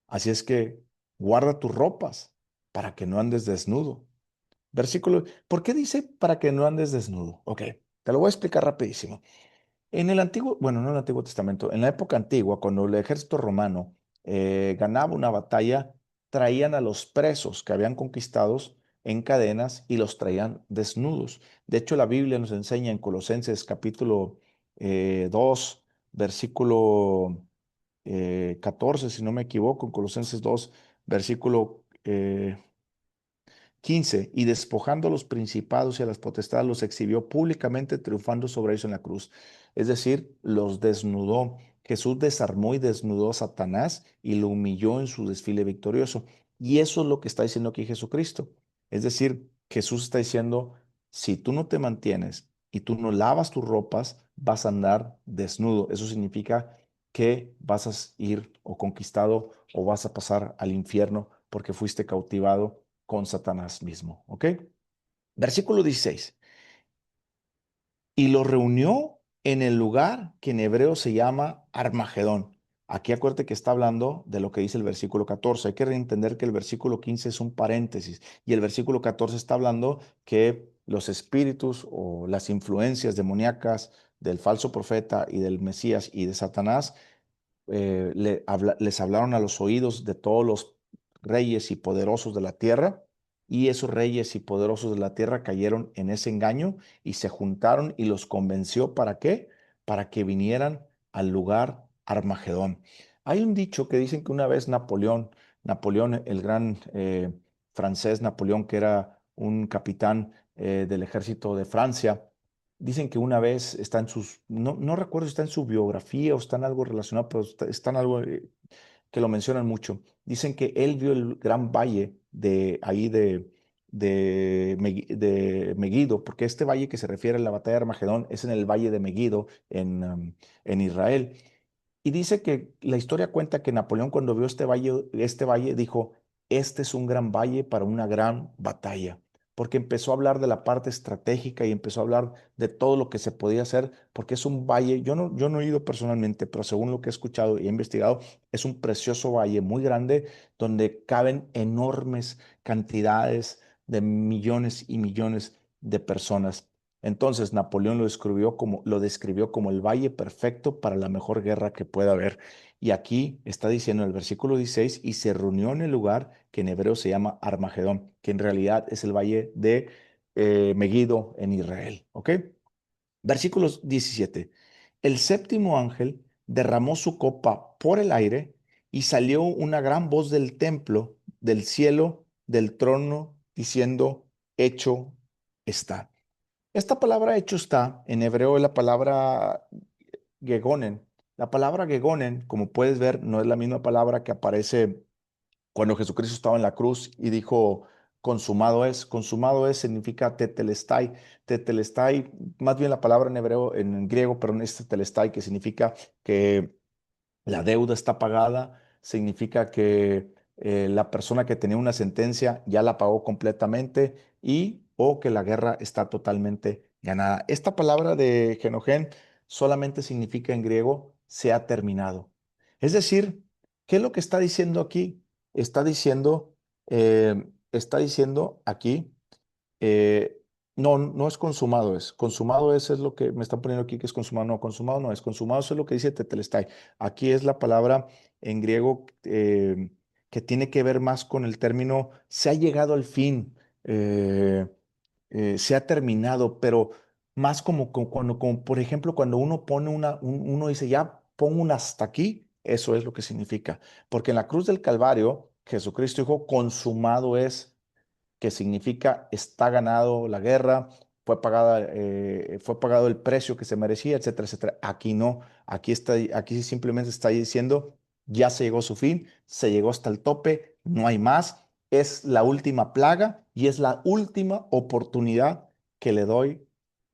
Así es que guarda tus ropas para que no andes desnudo. Versículo, ¿por qué dice para que no andes desnudo? Ok, te lo voy a explicar rapidísimo. En el antiguo, bueno, no en el Antiguo Testamento, en la época antigua, cuando el ejército romano ganaba una batalla, traían a los presos que habían conquistados en cadenas y los traían desnudos. De hecho, la Biblia nos enseña en Colosenses capítulo 2, versículo 14, si no me equivoco, en Colosenses 2, versículo 15, y despojando a los principados y a las potestades, los exhibió públicamente, triunfando sobre ellos en la cruz. Es decir, los desnudó. Jesús desarmó y desnudó a Satanás y lo humilló en su desfile victorioso. Y eso es lo que está diciendo aquí Jesucristo. Es decir, Jesús está diciendo, si tú no te mantienes y tú no lavas tus ropas, vas a andar desnudo. Eso significa que vas a ir o conquistado o vas a pasar al infierno porque fuiste cautivado con Satanás mismo. ¿Ok? Versículo 16. Y lo reunió en el lugar que en hebreo se llama Armagedón. Aquí acuérdate que está hablando de lo que dice el versículo 14. Hay que entender que el versículo 15 es un paréntesis y el versículo 14 está hablando que los espíritus o las influencias demoníacas del falso profeta y del Mesías y de Satanás les hablaron a los oídos de todos los reyes y poderosos de la tierra, y esos reyes y poderosos de la tierra cayeron en ese engaño y se juntaron y los convenció ¿para qué? Para que vinieran al lugar Armagedón. Hay un dicho que dicen que una vez Napoleón, el gran francés Napoleón, que era un capitán del ejército de Francia, dicen que una vez está en sus, no recuerdo si está en su biografía o está en algo relacionado, pero está en algo que lo mencionan mucho. Dicen que él vio el gran valle de ahí de Megiddo, porque este valle que se refiere a la batalla de Armagedón es en el valle de Megiddo en Israel. Y dice que la historia cuenta que Napoleón cuando vio este valle dijo, este es un gran valle para una gran batalla, porque empezó a hablar de la parte estratégica y empezó a hablar de todo lo que se podía hacer, porque es un valle, yo no he ido personalmente, pero según lo que he escuchado y he investigado, es un precioso valle muy grande donde caben enormes cantidades de millones y millones de personas. Entonces Napoleón lo describió como el valle perfecto para la mejor guerra que pueda haber. Y aquí está diciendo en el versículo 16, y se reunió en el lugar que en hebreo se llama Armagedón, que en realidad es el valle de Megiddo en Israel. ¿Ok? Versículos 17. El séptimo ángel derramó su copa por el aire y salió una gran voz del templo, del cielo, del trono, diciendo, hecho está. Esta palabra hecho está, en hebreo es la palabra gegonen. La palabra gegonen, como puedes ver, no es la misma palabra que aparece cuando Jesucristo estaba en la cruz y dijo, consumado es. Consumado es significa tetelestai. Tetelestai, más bien la palabra en hebreo, en griego, perdón, es tetelestai, que significa que la deuda está pagada, significa que la persona que tenía una sentencia ya la pagó completamente y o que la guerra está totalmente ganada. Esta palabra de genogen solamente significa en griego se ha terminado. Es decir, ¿qué es lo que está diciendo aquí? Está diciendo, está diciendo aquí eh, no, no es consumado es. Consumado es lo que me están poniendo aquí que es consumado. No, consumado no es. Consumado es lo que dice tetelestai. Aquí es la palabra en griego que tiene que ver más con el término se ha llegado al fin, eh, se ha terminado, pero más como cuando, como por ejemplo, cuando uno pone uno dice ya pongo un hasta aquí, eso es lo que significa. Porque en la cruz del Calvario, Jesucristo dijo, consumado es que significa está ganado la guerra, fue pagado el precio que se merecía, etcétera, etcétera. Aquí no, aquí simplemente está diciendo ya se llegó a su fin, se llegó hasta el tope, no hay más, es la última plaga y es la última oportunidad que le doy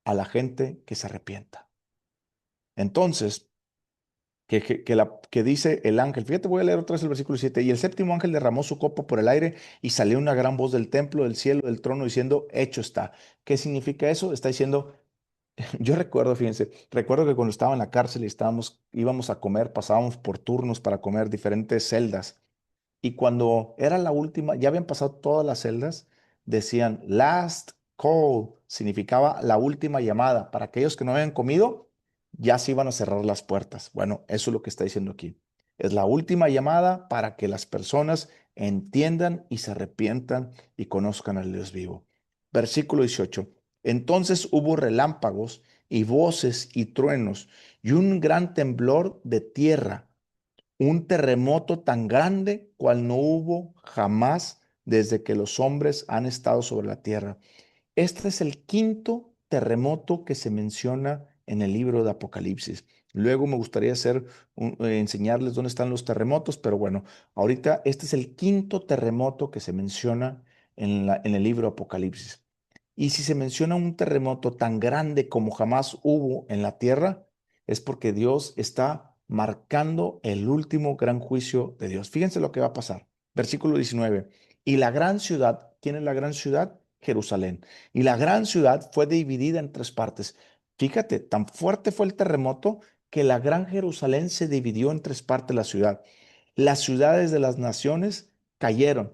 a la gente que se arrepienta. Entonces, que dice el ángel. Fíjate, voy a leer otra vez el versículo 7. Y el séptimo ángel derramó su copa por el aire y salió una gran voz del templo, del cielo, del trono, diciendo, hecho está. ¿Qué significa eso? Está diciendo, yo recuerdo, fíjense, recuerdo que cuando estaba en la cárcel y íbamos a comer, pasábamos por turnos para comer diferentes celdas. Y cuando era la última, ya habían pasado todas las celdas, decían last call, significaba la última llamada. Para aquellos que no habían comido, ya se iban a cerrar las puertas. Bueno, eso es lo que está diciendo aquí. Es la última llamada para que las personas entiendan y se arrepientan y conozcan al Dios vivo. Versículo 18. Entonces hubo relámpagos y voces y truenos y un gran temblor de tierra, un terremoto tan grande cual no hubo jamás desde que los hombres han estado sobre la tierra. Este es el quinto terremoto que se menciona en el libro de Apocalipsis. Luego me gustaría enseñarles dónde están los terremotos, pero bueno, ahorita este es el quinto terremoto que se menciona en el libro de Apocalipsis. Y si se menciona un terremoto tan grande como jamás hubo en la tierra, es porque Dios está marcando el último gran juicio de Dios. Fíjense lo que va a pasar. Versículo 19. Y la gran ciudad, ¿quién es la gran ciudad? Jerusalén. Y la gran ciudad fue dividida en tres partes. Fíjate, tan fuerte fue el terremoto que la gran Jerusalén se dividió en tres partes la ciudad. Las ciudades de las naciones cayeron,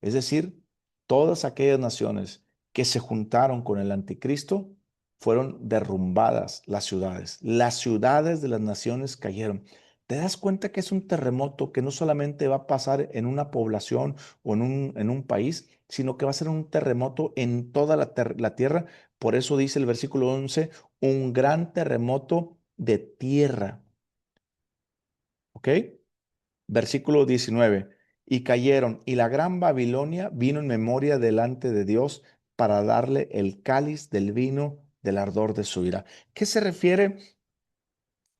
es decir, todas aquellas naciones que se juntaron con el anticristo fueron derrumbadas las ciudades. Las ciudades de las naciones cayeron. ¿Te das cuenta que es un terremoto que no solamente va a pasar en una población o en un país, sino que va a ser un terremoto en toda la tierra? Por eso dice el versículo 11, un gran terremoto de tierra. ¿Ok? Versículo 19. Y cayeron, y la gran Babilonia vino en memoria delante de Dios para darle el cáliz del vino del ardor de su ira. ¿Qué se refiere?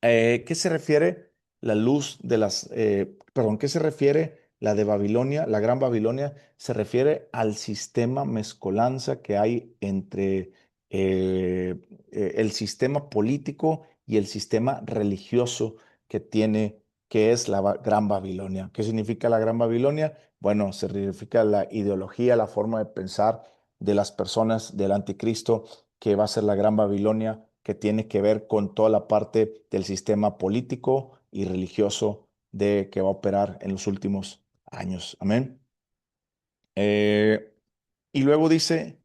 ¿Qué se refiere la luz de perdón, qué se refiere la de Babilonia, la Gran Babilonia? Se refiere al sistema mezcolanza que hay entre el sistema político y el sistema religioso que tiene, que es la Gran Babilonia. ¿Qué significa la Gran Babilonia? Bueno, se significa la ideología, la forma de pensar de las personas del anticristo, que va a ser la Gran Babilonia, que tiene que ver con toda la parte del sistema político y religioso que va a operar en los últimos años. Amén. Eh, y luego dice,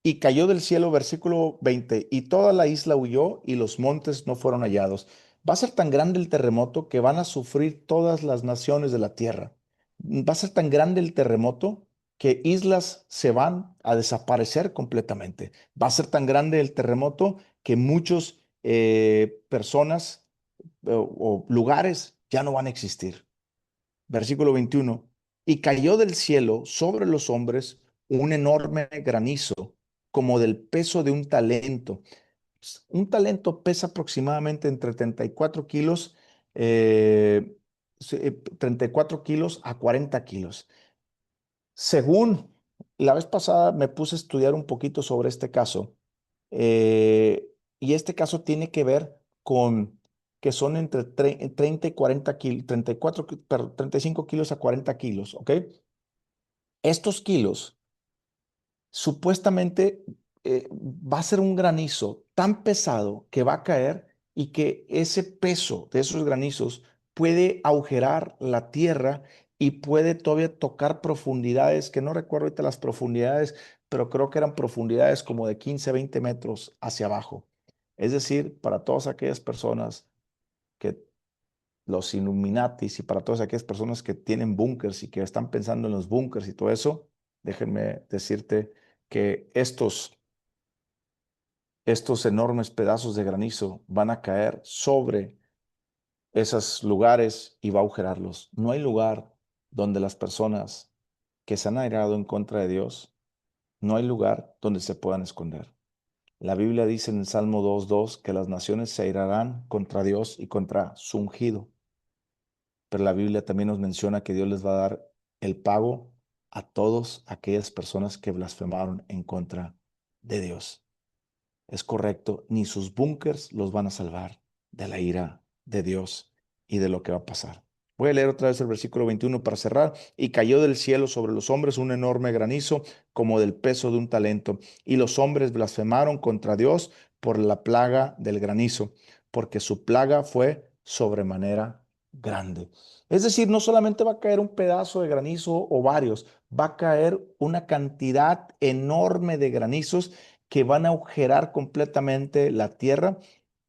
y cayó del cielo, versículo 20, y toda la isla huyó y los montes no fueron hallados. Va a ser tan grande el terremoto que van a sufrir todas las naciones de la tierra. Va a ser tan grande el terremoto que islas se van a desaparecer completamente. Va a ser tan grande el terremoto que muchas personas o lugares ya no van a existir. Versículo 21. Y cayó del cielo sobre los hombres un enorme granizo, como del peso de un talento. Un talento pesa aproximadamente entre 34 kilos, 34 kilos a 40 kilos. Según la vez pasada me puse a estudiar un poquito sobre este caso, y este caso tiene que ver con que son entre 30 y 40 kilos, 34, 35 kilos a 40 kilos, ¿ok? Estos kilos supuestamente va a ser un granizo tan pesado que va a caer y que ese peso de esos granizos puede agujerar la tierra y puede todavía tocar profundidades, que no recuerdo ahorita las profundidades, pero creo que eran profundidades como de 15, 20 metros hacia abajo. Es decir, para todas aquellas personas que los Illuminatis y para todas aquellas personas que tienen búnkers y que están pensando en los búnkers y todo eso, déjenme decirte que estos enormes pedazos de granizo van a caer sobre esos lugares y va a agujerarlos. No hay lugar donde las personas que se han airado en contra de Dios, no hay lugar donde se puedan esconder. La Biblia dice en el Salmo 2:2 que las naciones se airarán contra Dios y contra su ungido. Pero la Biblia también nos menciona que Dios les va a dar el pago a todas aquellas personas que blasfemaron en contra de Dios. Es correcto, ni sus búnkers los van a salvar de la ira de Dios y de lo que va a pasar. Voy a leer otra vez el versículo 21 para cerrar. Y cayó del cielo sobre los hombres un enorme granizo como del peso de un talento. Y los hombres blasfemaron contra Dios por la plaga del granizo, porque su plaga fue sobremanera grande. Es decir, no solamente va a caer un pedazo de granizo o varios, va a caer una cantidad enorme de granizos que van a agujerar completamente la tierra.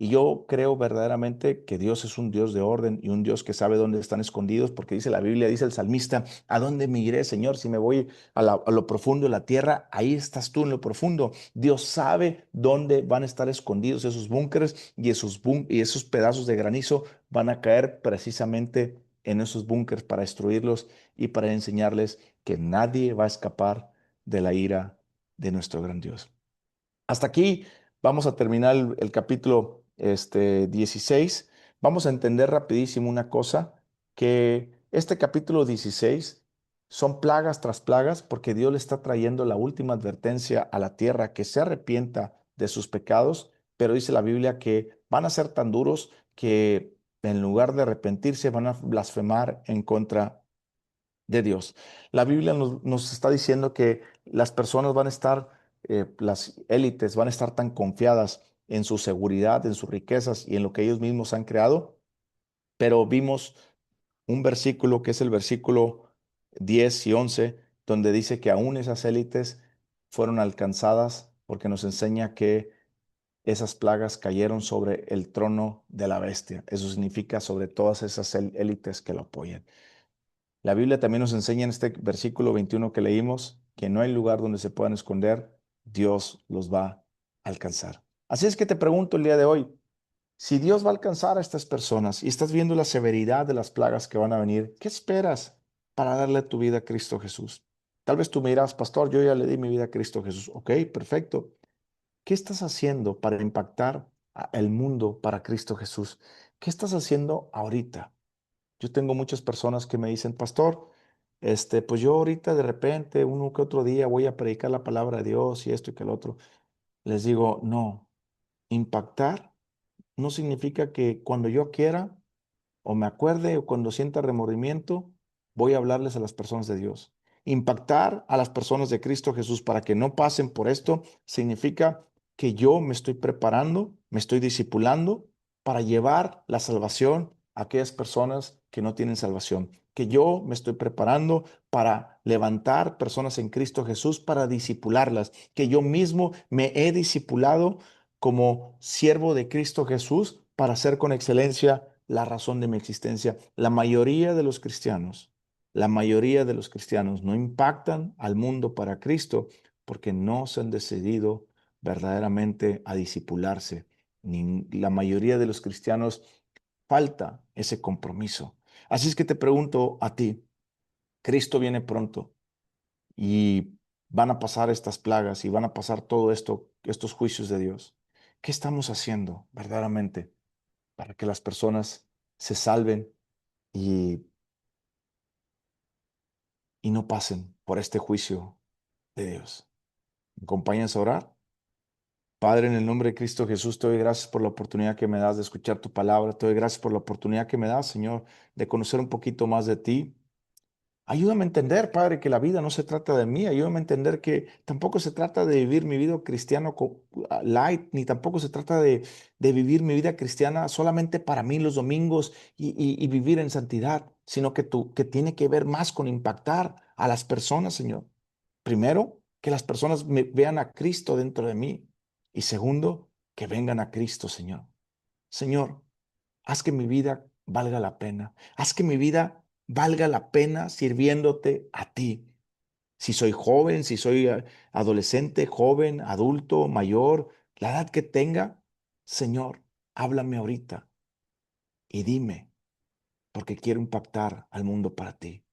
Y yo creo verdaderamente que Dios es un Dios de orden y un Dios que sabe dónde están escondidos, porque dice la Biblia, dice el salmista, ¿a dónde me iré, Señor? Si me voy a lo profundo de la tierra, ahí estás tú en lo profundo. Dios sabe dónde van a estar escondidos esos búnkeres y y esos pedazos de granizo van a caer precisamente en esos búnkeres para destruirlos y para enseñarles que nadie va a escapar de la ira de nuestro gran Dios. Hasta aquí vamos a terminar el capítulo 16. Vamos a entender rapidísimo una cosa, que este capítulo 16 son plagas tras plagas porque Dios le está trayendo la última advertencia a la tierra que se arrepienta de sus pecados, pero dice la Biblia que van a ser tan duros que en lugar de arrepentirse van a blasfemar en contra de Dios. La Biblia nos está diciendo que las personas van a estar, las élites van a estar tan confiadas en su seguridad, en sus riquezas y en lo que ellos mismos han creado, pero vimos un versículo que es el versículo 10 y 11, donde dice que aún esas élites fueron alcanzadas porque nos enseña que esas plagas cayeron sobre el trono de la bestia. Eso significa sobre todas esas élites que lo apoyan. La Biblia también nos enseña en este versículo 21 que leímos que no hay lugar donde se puedan esconder, Dios los va a alcanzar. Así es que te pregunto el día de hoy, si Dios va a alcanzar a estas personas y estás viendo la severidad de las plagas que van a venir, ¿qué esperas para darle tu vida a Cristo Jesús? Tal vez tú me dirás, pastor, yo ya le di mi vida a Cristo Jesús. Ok, perfecto. ¿Qué estás haciendo para impactar el mundo para Cristo Jesús? ¿Qué estás haciendo ahorita? Yo tengo muchas personas que me dicen, pastor, pues yo ahorita de repente, uno que otro día voy a predicar la palabra de Dios y esto y que el otro. Les digo, no, impactar no significa que cuando yo quiera o me acuerde o cuando sienta remordimiento, voy a hablarles a las personas de Dios. Impactar a las personas de Cristo Jesús para que no pasen por esto significa que yo me estoy preparando, me estoy discipulando para llevar la salvación a aquellas personas que no tienen salvación. Que yo me estoy preparando para levantar personas en Cristo Jesús para discipularlas. Que yo mismo me he discipulado como siervo de Cristo Jesús para hacer con excelencia la razón de mi existencia. La mayoría de los cristianos no impactan al mundo para Cristo porque no se han decidido verdaderamente a discipularse. La mayoría de los cristianos falta ese compromiso. Así es que te pregunto a ti, Cristo viene pronto y van a pasar estas plagas y van a pasar todo esto, estos juicios de Dios. ¿Qué estamos haciendo verdaderamente para que las personas se salven y, y no pasen por este juicio de Dios? ¿Me acompañas a orar? Padre, en el nombre de Cristo Jesús, te doy gracias por la oportunidad que me das de escuchar tu palabra. Te doy gracias por la oportunidad que me das, Señor, de conocer un poquito más de ti. Ayúdame a entender, Padre, que la vida no se trata de mí. Ayúdame a entender que tampoco se trata de vivir mi vida cristiano light, ni tampoco se trata de vivir mi vida cristiana solamente para mí los domingos y vivir en santidad, sino que tiene que ver más con impactar a las personas, Señor. Primero, que las personas vean a Cristo dentro de mí. Y segundo, que vengan a Cristo, Señor. Señor, haz que mi vida valga la pena. Haz que mi vida valga la pena sirviéndote a ti. Si soy joven, si soy adolescente, joven, adulto, mayor, la edad que tenga, Señor, háblame ahorita y dime, porque quiero impactar al mundo para ti.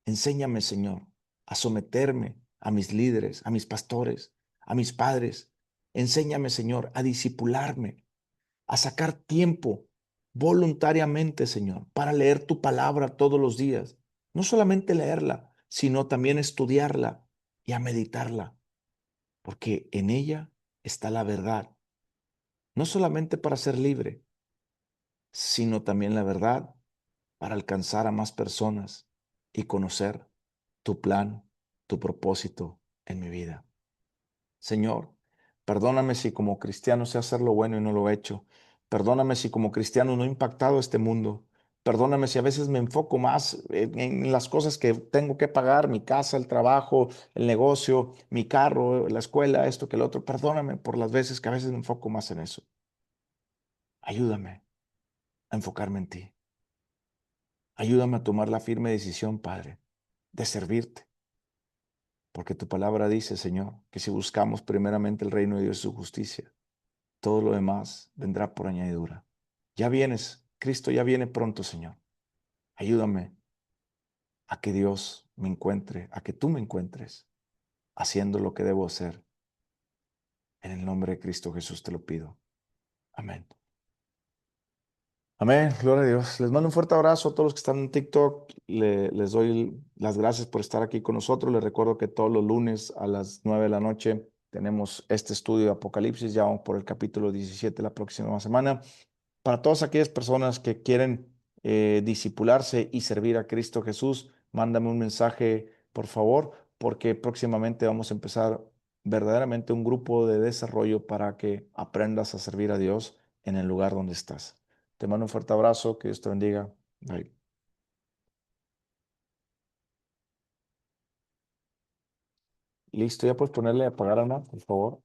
Enséñame, Señor, a someterme a mis líderes, a mis pastores, a mis padres. Enséñame, Señor, a disipularme, a sacar tiempo voluntariamente, Señor, para leer tu palabra todos los días. No solamente leerla, sino también estudiarla y a meditarla, porque en ella está la verdad, no solamente para ser libre, sino también la verdad para alcanzar a más personas y conocer tu plan, tu propósito en mi vida. Señor, perdóname si como cristiano sé hacer lo bueno y no lo he hecho. Perdóname si como cristiano no he impactado este mundo. Perdóname si a veces me enfoco más en las cosas que tengo que pagar, mi casa, el trabajo, el negocio, mi carro, la escuela, esto que el otro. Perdóname por las veces que a veces me enfoco más en eso. Ayúdame a enfocarme en ti. Ayúdame a tomar la firme decisión, Padre, de servirte. Porque tu palabra dice, Señor, que si buscamos primeramente el reino de Dios y su justicia, todo lo demás vendrá por añadidura. Ya vienes, Cristo ya viene pronto, Señor. Ayúdame a que Dios me encuentre, a que tú me encuentres haciendo lo que debo hacer. En el nombre de Cristo Jesús te lo pido. Amén. Amén, gloria a Dios. Les mando un fuerte abrazo a todos los que están en TikTok. Les doy las gracias por estar aquí con nosotros. Les recuerdo que todos los lunes a las 9 de la noche tenemos este estudio de Apocalipsis. Ya vamos por el capítulo 17 la próxima semana. Para todas aquellas personas que quieren disipularse y servir a Cristo Jesús, mándame un mensaje, por favor, porque próximamente vamos a empezar verdaderamente un grupo de desarrollo para que aprendas a servir a Dios en el lugar donde estás. Te mando un fuerte abrazo, que Dios te bendiga. Bye. Listo, ya puedes ponerle a apagar, Ana, por favor.